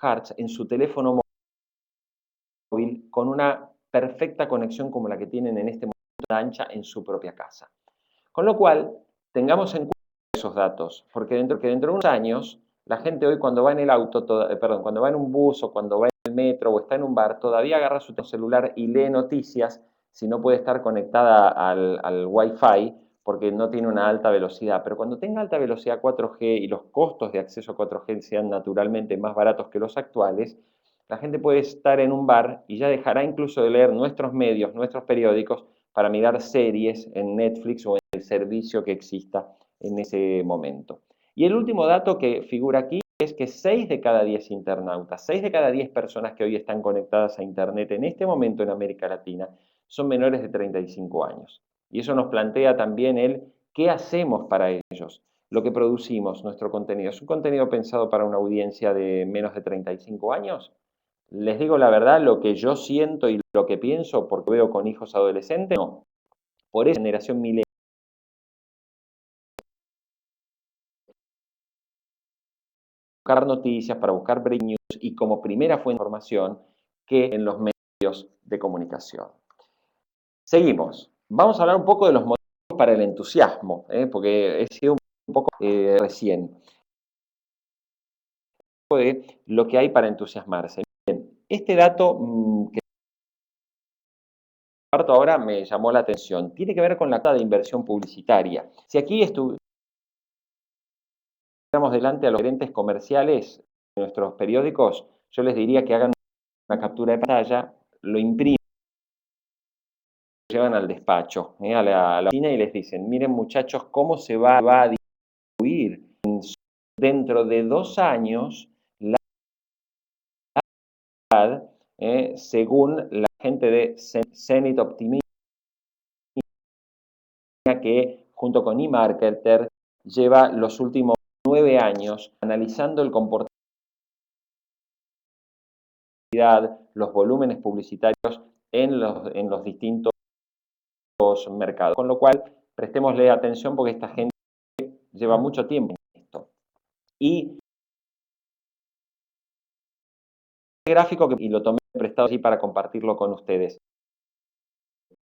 a Hertz en su teléfono móvil con una perfecta conexión como la que tienen en este momento ancha en su propia casa. Con lo cual, tengamos en cuenta esos datos, porque dentro de unos años, la gente hoy cuando va en el auto, cuando va en un bus o cuando va en el metro o está en un bar, todavía agarra su celular y lee noticias si no puede estar conectada al Wi-Fi porque no tiene una alta velocidad. Pero cuando tenga alta velocidad 4G y los costos de acceso a 4G sean naturalmente más baratos que los actuales, la gente puede estar en un bar y ya dejará incluso de leer nuestros medios, nuestros periódicos, para mirar series en Netflix o en el servicio que exista en ese momento. Y el último dato que figura aquí es que 6 de cada 10 internautas, 6 de cada 10 personas que hoy están conectadas a Internet en este momento en América Latina son menores de 35 años. Y eso nos plantea también el qué hacemos para ellos. Lo que producimos, nuestro contenido, ¿es un contenido pensado para una audiencia de menos de 35 años? Les digo la verdad, lo que yo siento y lo que pienso, porque veo con hijos adolescentes, no. Por esa generación milenial, buscar noticias, para buscar breaking news y como primera fuente de información que en los medios de comunicación. Seguimos. Vamos a hablar un poco de los motivos para el entusiasmo, porque he sido un poco recién de lo que hay para entusiasmarse. Bien, este dato que comparto ahora me llamó la atención. Tiene que ver con la tasa de inversión publicitaria. Si aquí estuviéramos delante a los gerentes comerciales de nuestros periódicos, yo les diría que hagan una captura de pantalla, lo imprimen, lo llevan al despacho, a la oficina y les dicen, miren muchachos, cómo se va a distribuir dentro de 2 años la edad, según la gente de Zenith Optimism, que junto con eMarketer lleva los últimos 9 años analizando el comportamiento, los volúmenes publicitarios en los distintos mercados. Con lo cual, prestémosle atención porque esta gente lleva mucho tiempo en esto. Y este gráfico, y lo tomé prestado así para compartirlo con ustedes. La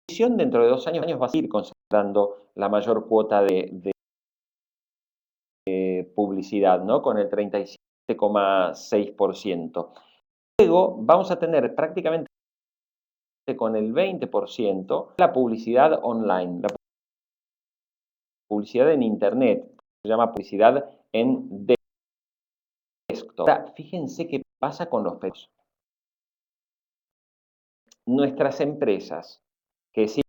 televisión dentro de 2 años va a seguir concentrando la mayor cuota de publicidad, ¿no? Con el 37,6%. Luego vamos a tener prácticamente con el 20% la publicidad online, la publicidad en Internet, se llama publicidad en desktop. Ahora, fíjense qué pasa con los precios. Nuestras empresas, que siguen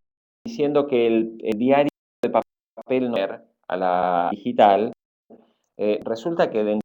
diciendo que el diario de papel no es a la digital, resulta que dentro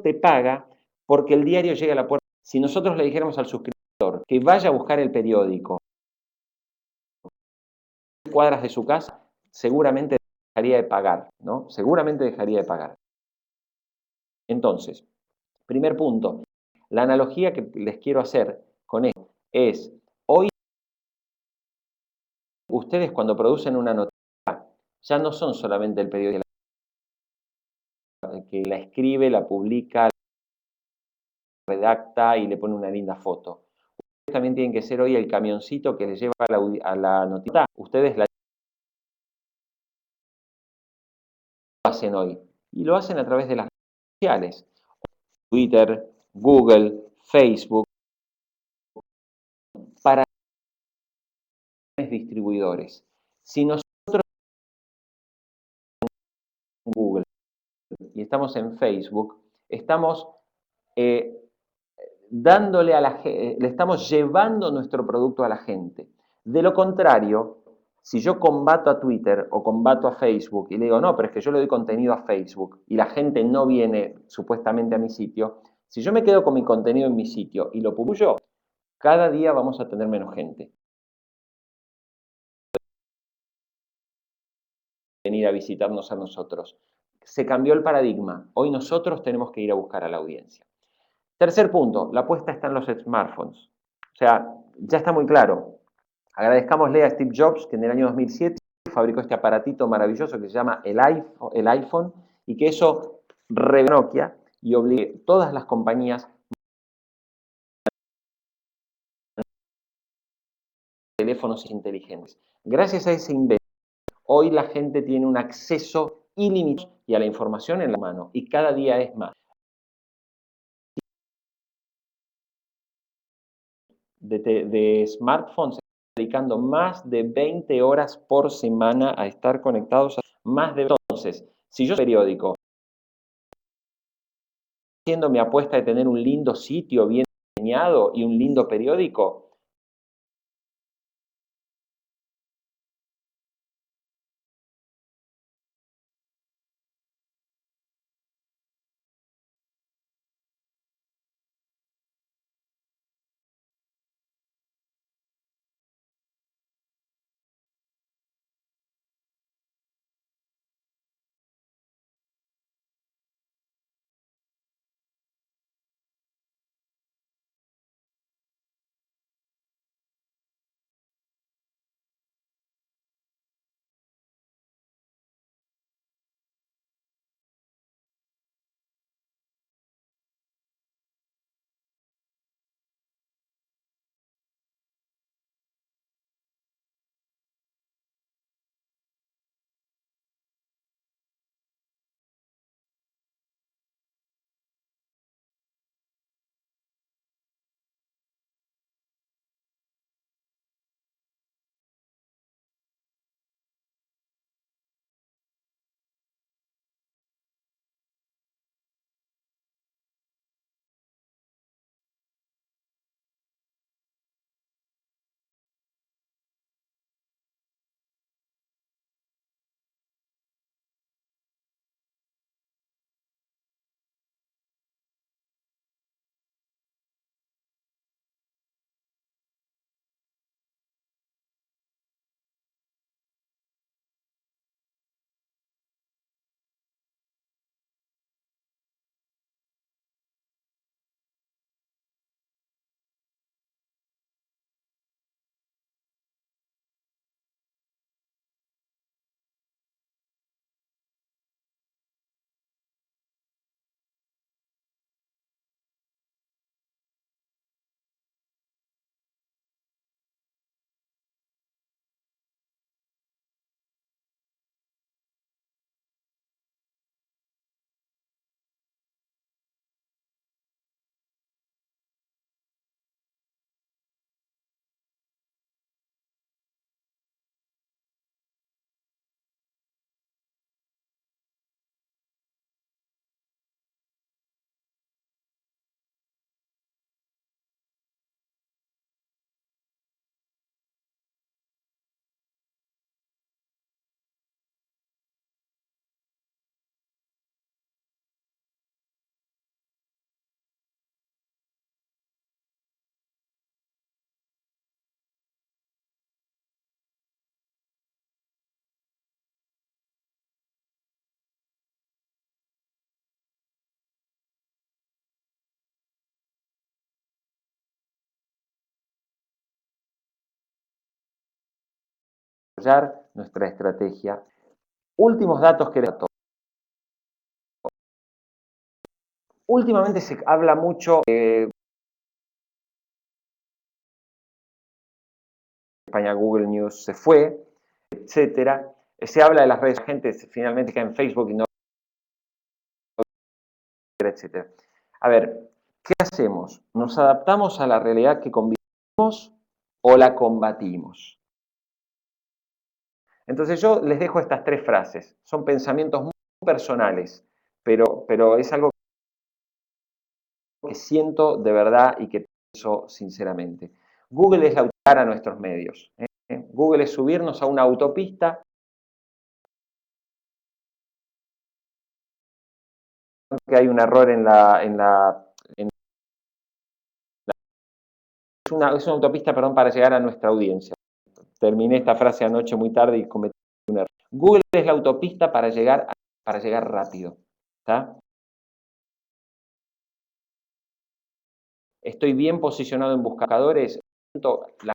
te paga porque el diario llega a la puerta. Si nosotros le dijéramos al suscriptor que vaya a buscar el periódico cuadras de su casa, seguramente dejaría de pagar, ¿no? Seguramente dejaría de pagar. Entonces, primer punto, la analogía que les quiero hacer con esto es, hoy ustedes cuando producen una noticia, ya no son solamente el periódico que la escribe, la publica, la redacta y le pone una linda foto. Ustedes también tienen que ser hoy el camioncito que le lleva a la noticia. Ustedes la hacen hoy y lo hacen a través de las redes sociales, Twitter, Google, Facebook, para distribuidores. Si nosotros en Google y estamos en Facebook, estamos le estamos llevando nuestro producto a la gente. De lo contrario, si yo combato a Twitter o combato a Facebook y le digo, no, pero es que yo le doy contenido a Facebook y la gente no viene supuestamente a mi sitio, si yo me quedo con mi contenido en mi sitio y lo publico, cada día vamos a tener menos gente. Venir a visitarnos a nosotros. Se cambió el paradigma. Hoy nosotros tenemos que ir a buscar a la audiencia. Tercer punto, la apuesta está en los smartphones. O sea, ya está muy claro. Agradezcámosle a Steve Jobs, que en el año 2007 fabricó este aparatito maravilloso que se llama el iPhone, y que eso reveló Nokia y obligó a todas las compañías teléfonos inteligentes. Gracias a ese invento, hoy la gente tiene un acceso ilimitado y a la información en la mano, y cada día es más. De smartphones, dedicando más de 20 horas por semana a estar conectados. Más de entonces, si yo soy periódico, haciendo mi apuesta de tener un lindo sitio bien diseñado y un lindo periódico, desarrollar nuestra estrategia. Últimos datos que les doy. Últimamente se habla mucho de España, Google News se fue, etcétera. Se habla de las redes, la gente finalmente cae en Facebook y no, etcétera. A ver, ¿qué hacemos? ¿Nos adaptamos a la realidad que convivimos o la combatimos? Entonces yo les dejo estas tres frases. Son pensamientos muy personales, pero es algo que siento de verdad y que pienso sinceramente. Google es la autopista a nuestros medios. Google es subirnos a una autopista que hay un error es una autopista, perdón, para llegar a nuestra audiencia. Terminé esta frase anoche muy tarde y cometí un error. Google es la autopista para llegar rápido. ¿Está? Estoy bien posicionado en buscadores. La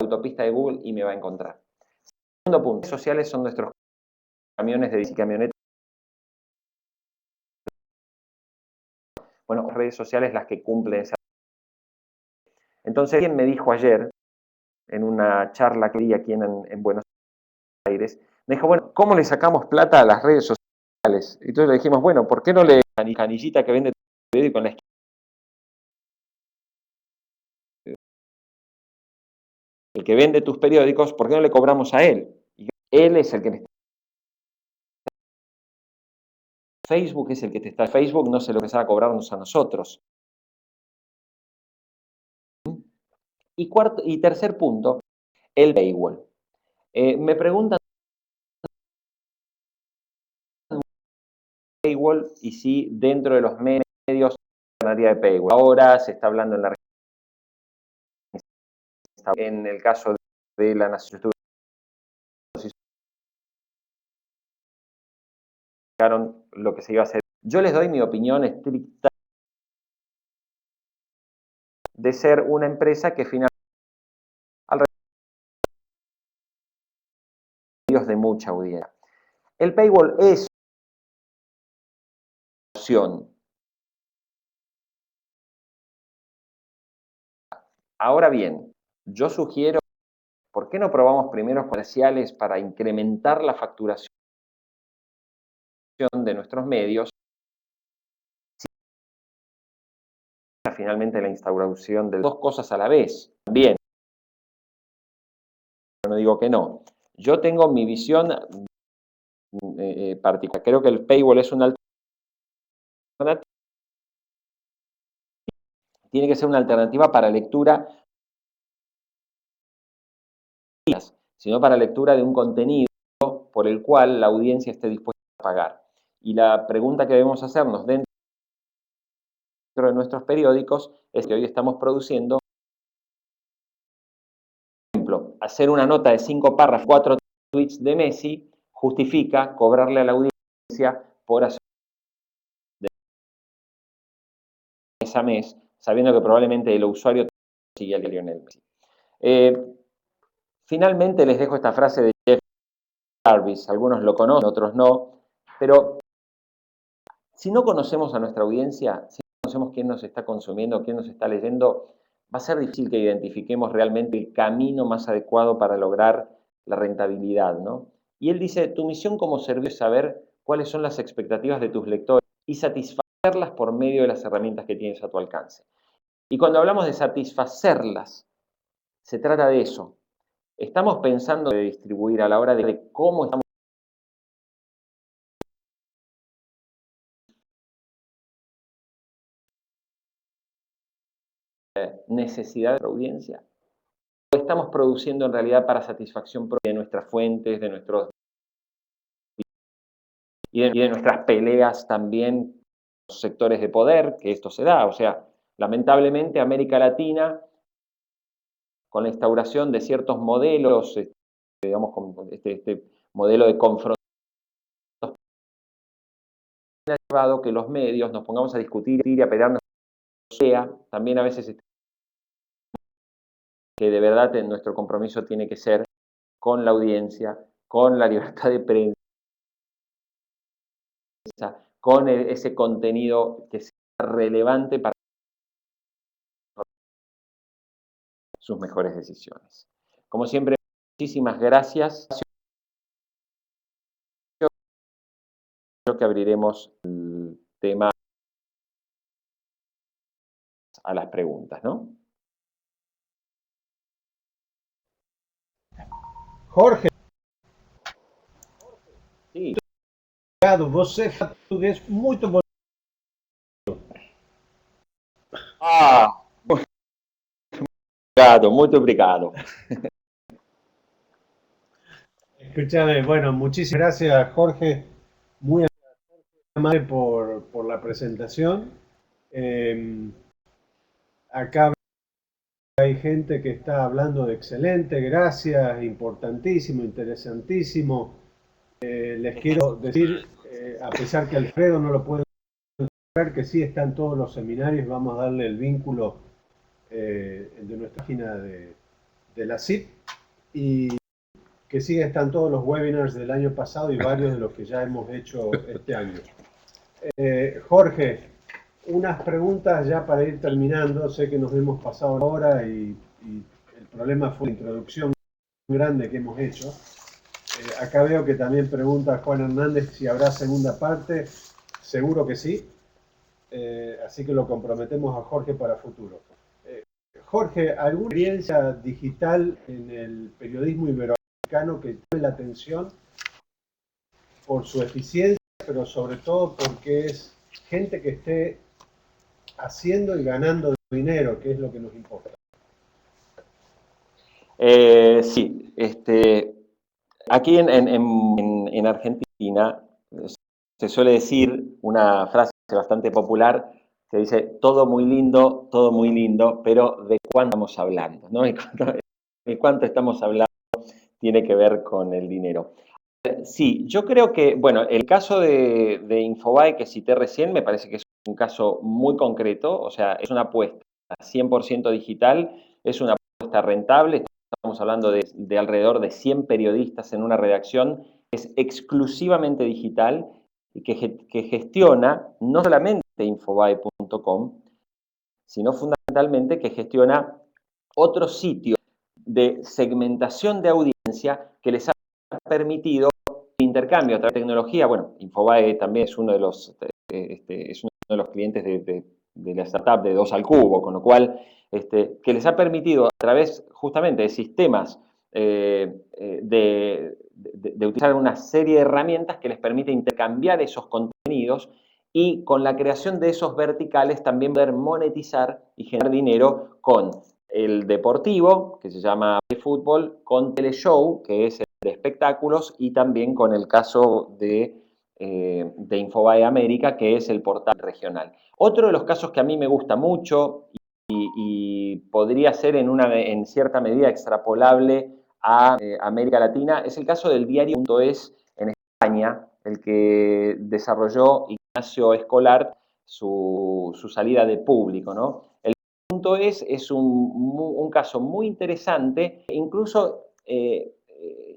autopista de Google y me va a encontrar. Segundo punto, redes sociales son nuestros camiones de bici, camionetas. Bueno, redes sociales las que cumplen esa. Entonces, alguien me dijo ayer, en una charla que di aquí en Buenos Aires, me dijo, bueno, ¿cómo le sacamos plata a las redes sociales? Y entonces le dijimos, bueno, ¿por qué no le canillita que vende tu periódico en la esquina? El que vende tus periódicos, ¿por qué no le cobramos a él? Y él es el que Facebook es el que te está. Facebook no se lo empezaba a cobrarnos a nosotros. Y tercer punto, el paywall. Me preguntan paywall y si dentro de los medios alternativa de paywall. Ahora se está hablando en el caso de la Nación. Lo que se iba a hacer. Yo les doy mi opinión estricta de ser una empresa que finalmente de mucha audiencia. El paywall es opción. Ahora bien, yo sugiero, ¿por qué no probamos primero comerciales para incrementar la facturación de nuestros medios? Finalmente la instauración de dos cosas a la vez. También, no digo que no. Yo tengo mi visión particular. Creo que el paywall es una alternativa. Tiene que ser una alternativa para lectura, sino para lectura de un contenido por el cual la audiencia esté dispuesta a pagar. Y la pregunta que debemos hacernos dentro de nuestros periódicos es que hoy estamos produciendo, por ejemplo, hacer una nota de 5 párrafos, 4 tweets de Messi, justifica cobrarle a la audiencia por hacer mes a mes, sabiendo que probablemente el usuario sigue a Lionel Messi. Finalmente les dejo esta frase de Jeff Jarvis, algunos lo conocen, otros no, pero si no conocemos a nuestra audiencia, si no conocemos quién nos está consumiendo, quién nos está leyendo, va a ser difícil que identifiquemos realmente el camino más adecuado para lograr la rentabilidad, ¿no? Y él dice, tu misión como servicio es saber cuáles son las expectativas de tus lectores y satisfacerlas por medio de las herramientas que tienes a tu alcance. Y cuando hablamos de satisfacerlas, se trata de eso. Estamos pensando de distribuir a la hora de cómo estamos necesidad de la audiencia. O estamos produciendo en realidad para satisfacción propia de nuestras fuentes, de nuestros y de nuestras peleas también los sectores de poder, que esto se da. O sea, lamentablemente América Latina, con la instauración de ciertos modelos, digamos, con este modelo de confrontación, ha llevado que los medios nos pongamos a discutir y a pelearnos, también a veces que de verdad nuestro compromiso tiene que ser con la audiencia, con la libertad de prensa, con ese contenido que sea relevante para sus mejores decisiones. Como siempre, muchísimas gracias. Creo que abriremos el tema a las preguntas, ¿no? Jorge, Sí. você fala português muito bonito. Ah, obrigado, muy obrigado. Escúchame, bueno, muchísimas gracias, Jorge. Muy amable por la presentación. Acá hay gente que está hablando de excelente, gracias, importantísimo, interesantísimo. Les quiero decir, a pesar que Alfredo no lo puede ver, que sí están todos los seminarios, vamos a darle el vínculo de nuestra página de la CIP y que sí están todos los webinars del año pasado y varios de los que ya hemos hecho este año. Jorge, unas preguntas ya para ir terminando. Sé que nos hemos pasado la hora y el problema fue la introducción grande que hemos hecho. Acá veo que también pregunta Juan Hernández si habrá segunda parte. Seguro que sí. Así que lo comprometemos a Jorge para futuro. Jorge, ¿alguna experiencia digital en el periodismo iberoamericano que llame la atención por su eficiencia, pero sobre todo porque es gente que esté haciendo y ganando dinero, que es lo que nos importa? Sí, aquí en Argentina se suele decir una frase bastante popular que dice todo muy lindo, pero ¿de cuánto estamos hablando? ¿No? ¿De cuánto estamos hablando? Tiene que ver con el dinero. Sí, yo creo que, bueno, el caso de Infobae que cité recién me parece que es un caso muy concreto, o sea, es una apuesta 100% digital, es una apuesta rentable, estamos hablando de alrededor de 100 periodistas en una redacción, es exclusivamente digital y que gestiona no solamente infobae.com, sino fundamentalmente que gestiona otros sitios de segmentación de audiencia que les ha permitido intercambio a través de tecnología. Bueno, Infobae también es uno de los, clientes de la startup de 2 al cubo, con lo cual, que les ha permitido a través justamente de sistemas de utilizar una serie de herramientas que les permite intercambiar esos contenidos y con la creación de esos verticales también poder monetizar y generar dinero con el deportivo, que se llama fútbol, con Teleshow, que es el de espectáculos, y también con el caso de Infobae América, que es el portal regional. Otro de los casos que a mí me gusta mucho y podría ser en cierta medida extrapolable a América Latina es el caso del diario.es en España, el que desarrolló Ignacio Escolar su salida de público, ¿no? El es un caso muy interesante, incluso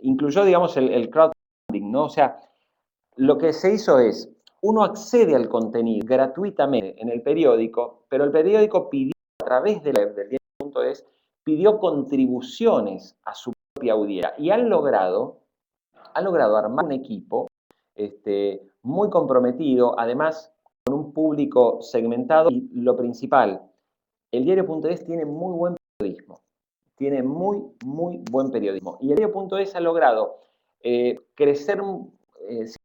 incluyó, digamos, el crowdfunding, ¿no? O sea, lo que se hizo es, uno accede al contenido gratuitamente en el periódico, pero el periódico pidió a través del diario.es, pidió contribuciones a su propia audiencia y han logrado armar un equipo muy comprometido, además con un público segmentado y lo principal, el diario.es tiene muy buen periodismo, tiene muy buen periodismo y el diario.es ha logrado crecer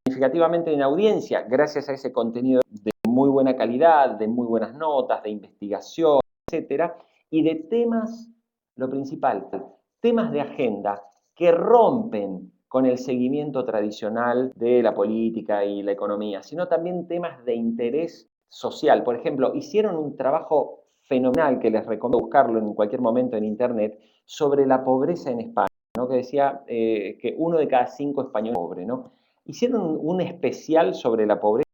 significativamente en audiencia gracias a ese contenido de muy buena calidad, de muy buenas notas, de investigación, etcétera, y de temas, lo principal, temas de agenda que rompen con el seguimiento tradicional de la política y la economía, sino también temas de interés social. Por ejemplo, hicieron un trabajo fenomenal que les recomiendo buscarlo en cualquier momento en internet sobre la pobreza en España, ¿no? Que decía que 1 de cada 5 españoles es pobre, ¿no? Hicieron un especial sobre la pobreza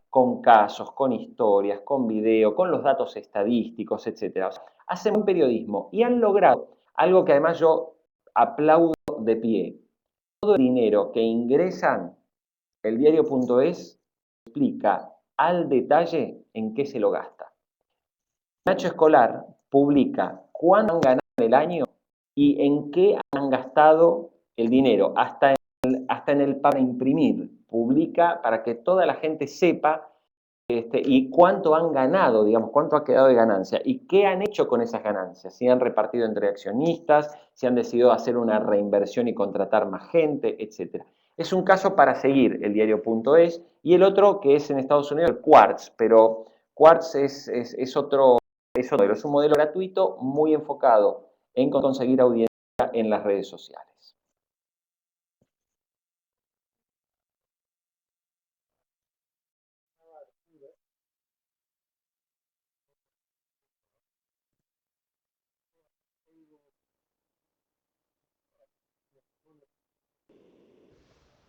con casos, con historias, con video, con los datos estadísticos, etc. O sea, hacen un periodismo y han logrado Algo que además yo aplaudo de pie. Todo el dinero que ingresan, el diario.es explica al detalle en qué se lo gasta. Nacho Escolar publica cuánto han ganado en el año y en qué han gastado el dinero, hasta en el para imprimir. Publica para que toda la gente sepa y cuánto han ganado, digamos, cuánto ha quedado de ganancia y qué han hecho con esas ganancias, si han repartido entre accionistas, si han decidido hacer una reinversión y contratar más gente, etc. Es un caso para seguir el diario.es y el otro que es en Estados Unidos, el Quartz, pero Quartz es otro modelo, es un modelo gratuito muy enfocado en conseguir audiencia en las redes sociales.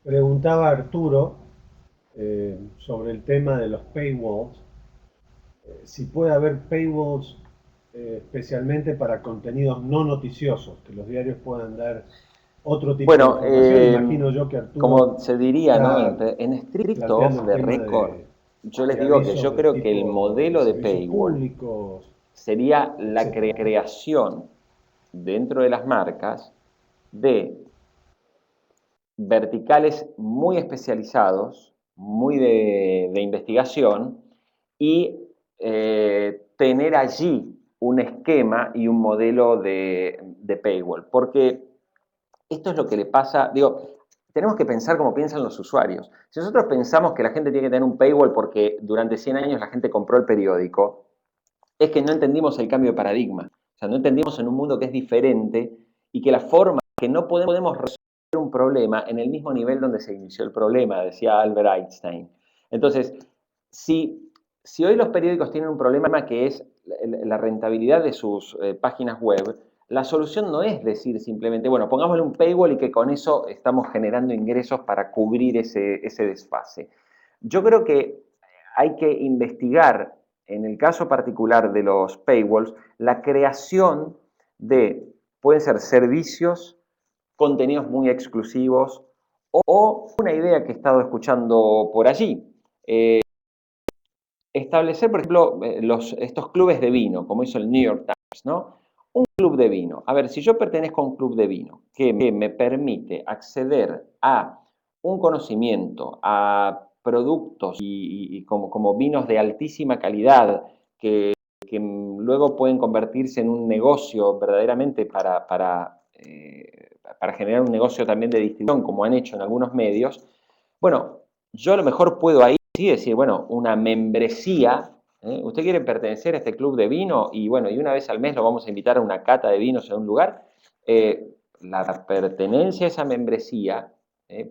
Preguntaba Arturo sobre el tema de los paywalls, si puede haber paywalls especialmente para contenidos no noticiosos, que los diarios puedan dar otro tipo de información. Imagino yo que Arturo, como se diría, ¿no? En estricto off the record, yo les digo que yo creo que el modelo de paywall públicos, sería la creación dentro de las marcas de verticales muy especializados, muy de investigación, y tener allí un esquema y un modelo de paywall. Porque esto es lo que le pasa, digo, tenemos que pensar como piensan los usuarios. Si nosotros pensamos que la gente tiene que tener un paywall porque durante 100 años la gente compró el periódico, es que no entendimos el cambio de paradigma. O sea, no entendimos en un mundo que es diferente y que la forma que no podemos resolver un problema en el mismo nivel donde se inició el problema, decía Albert Einstein. Entonces, si hoy los periódicos tienen un problema que es la rentabilidad de sus páginas web, la solución no es decir simplemente, bueno, pongámosle un paywall y que con eso estamos generando ingresos para cubrir ese desfase. Yo creo que hay que investigar, en el caso particular de los paywalls, la creación de, pueden ser servicios, contenidos muy exclusivos o una idea que he estado escuchando por allí. Establecer, por ejemplo, estos clubes de vino, como hizo el New York Times, ¿no? Un club de vino. A ver, si yo pertenezco a un club de vino que me permite acceder a un conocimiento, a productos y como vinos de altísima calidad que luego pueden convertirse en un negocio verdaderamente para generar un negocio también de distribución, como han hecho en algunos medios, bueno, yo a lo mejor puedo ahí sí decir, bueno, una membresía, ¿usted quiere pertenecer a este club de vino? Y bueno, y una vez al mes lo vamos a invitar a una cata de vinos en un lugar. La pertenencia a esa membresía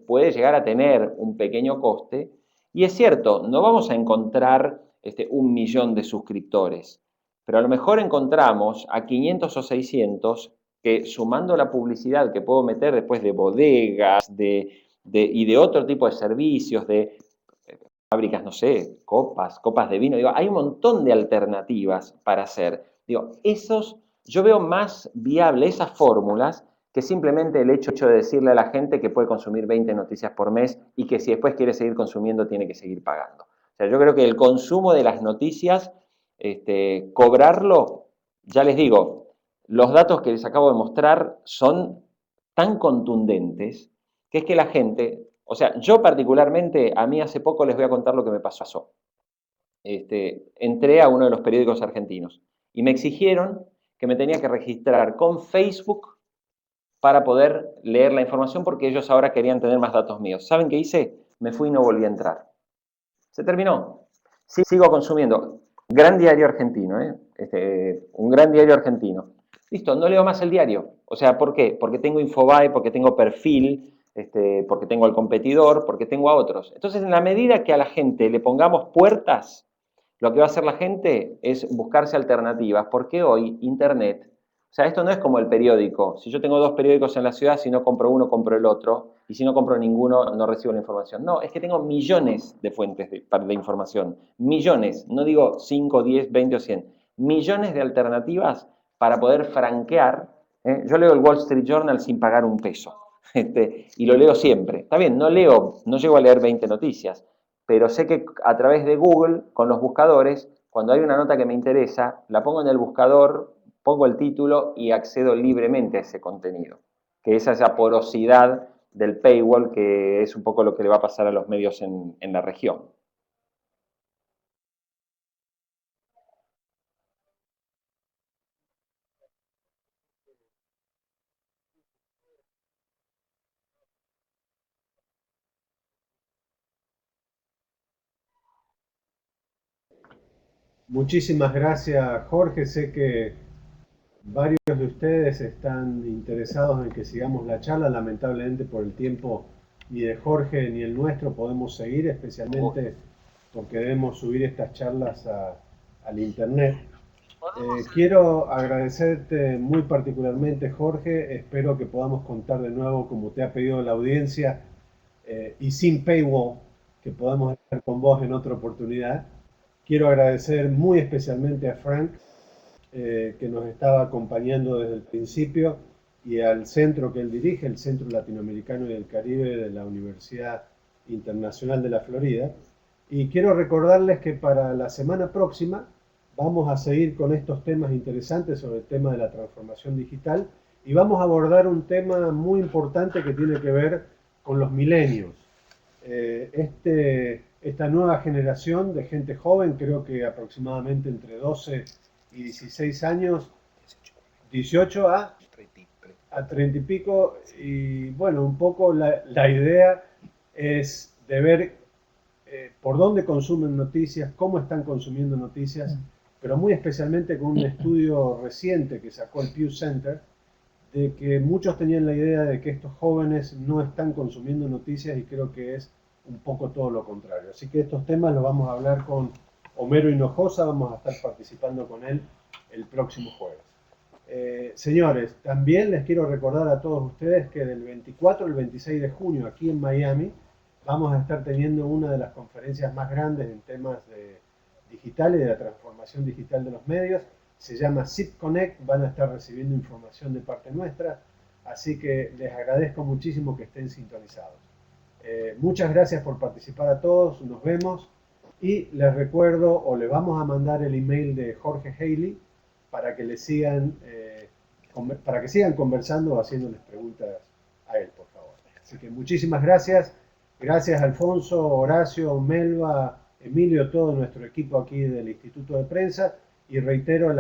puede llegar a tener un pequeño coste. Y es cierto, no vamos a encontrar 1.000.000 de suscriptores, pero a lo mejor encontramos a 500 o 600 que sumando la publicidad que puedo meter después de bodegas y de otro tipo de servicios, de fábricas, no sé, copas de vino, digo, hay un montón de alternativas para hacer. Digo, yo veo más viable esas fórmulas que simplemente el hecho de decirle a la gente que puede consumir 20 noticias por mes y que si después quiere seguir consumiendo tiene que seguir pagando. O sea, yo creo que el consumo de las noticias, cobrarlo, ya les digo, los datos que les acabo de mostrar son tan contundentes que es que la gente, o sea, yo particularmente, a mí hace poco les voy a contar lo que me pasó. Entré a uno de los periódicos argentinos y me exigieron que me tenía que registrar con Facebook para poder leer la información porque ellos ahora querían tener más datos míos. ¿Saben qué hice? Me fui y no volví a entrar. Se terminó. Sigo consumiendo. Gran diario argentino, un gran diario argentino. Listo, no leo más el diario. O sea, ¿por qué? Porque tengo Infobae, porque tengo Perfil, porque tengo al competidor, porque tengo a otros. Entonces, en la medida que a la gente le pongamos puertas, lo que va a hacer la gente es buscarse alternativas, porque hoy Internet, o sea, esto no es como el periódico. Si yo tengo 2 periódicos en la ciudad, si no compro uno, compro el otro, y si no compro ninguno, no recibo la información. No, es que tengo millones de fuentes de información, millones, no digo 5, 10, 20 o 100, millones de alternativas para poder franquear Yo leo el Wall Street Journal sin pagar un peso. Y lo leo siempre. Está bien, no llego a leer 20 noticias, pero sé que a través de Google, con los buscadores, cuando hay una nota que me interesa, la pongo en el buscador, pongo el título y accedo libremente a ese contenido. Que es esa porosidad del paywall, que es un poco lo que le va a pasar a los medios en la región. Muchísimas gracias, Jorge. Sé que varios de ustedes están interesados en que sigamos la charla. Lamentablemente por el tiempo ni de Jorge ni el nuestro podemos seguir, especialmente porque debemos subir estas charlas al internet. Quiero agradecerte muy particularmente, Jorge. Espero que podamos contar de nuevo, como te ha pedido la audiencia, y sin paywall, que podamos estar con vos en otra oportunidad. Quiero agradecer muy especialmente a Frank, que nos estaba acompañando desde el principio, y al centro que él dirige, el Centro Latinoamericano y del Caribe de la Universidad Internacional de la Florida. Y quiero recordarles que para la semana próxima vamos a seguir con estos temas interesantes sobre el tema de la transformación digital, y vamos a abordar un tema muy importante que tiene que ver con los milenios. Esta nueva generación de gente joven, creo que aproximadamente entre 12 y 16 años, 18 a 30 y pico, y bueno, un poco la idea es de ver por dónde consumen noticias, cómo están consumiendo noticias, pero muy especialmente con un estudio reciente que sacó el Pew Center, de que muchos tenían la idea de que estos jóvenes no están consumiendo noticias, y creo que es un poco todo lo contrario. Así que estos temas los vamos a hablar con Homero Hinojosa, vamos a estar participando con él el próximo jueves. Señores, también les quiero recordar a todos ustedes que del 24 al 26 de junio aquí en Miami vamos a estar teniendo una de las conferencias más grandes en temas digitales y de la transformación digital de los medios. Se llama SIP Connect, van a estar recibiendo información de parte nuestra, así que les agradezco muchísimo que estén sintonizados. Muchas gracias por participar a todos, nos vemos, y les recuerdo, o le vamos a mandar el email de Jorge Haley para que sigan conversando o haciéndoles preguntas a él, por favor. Así que muchísimas gracias. Gracias Alfonso, Horacio, Melba, Emilio, todo nuestro equipo aquí del Instituto de Prensa, y reitero el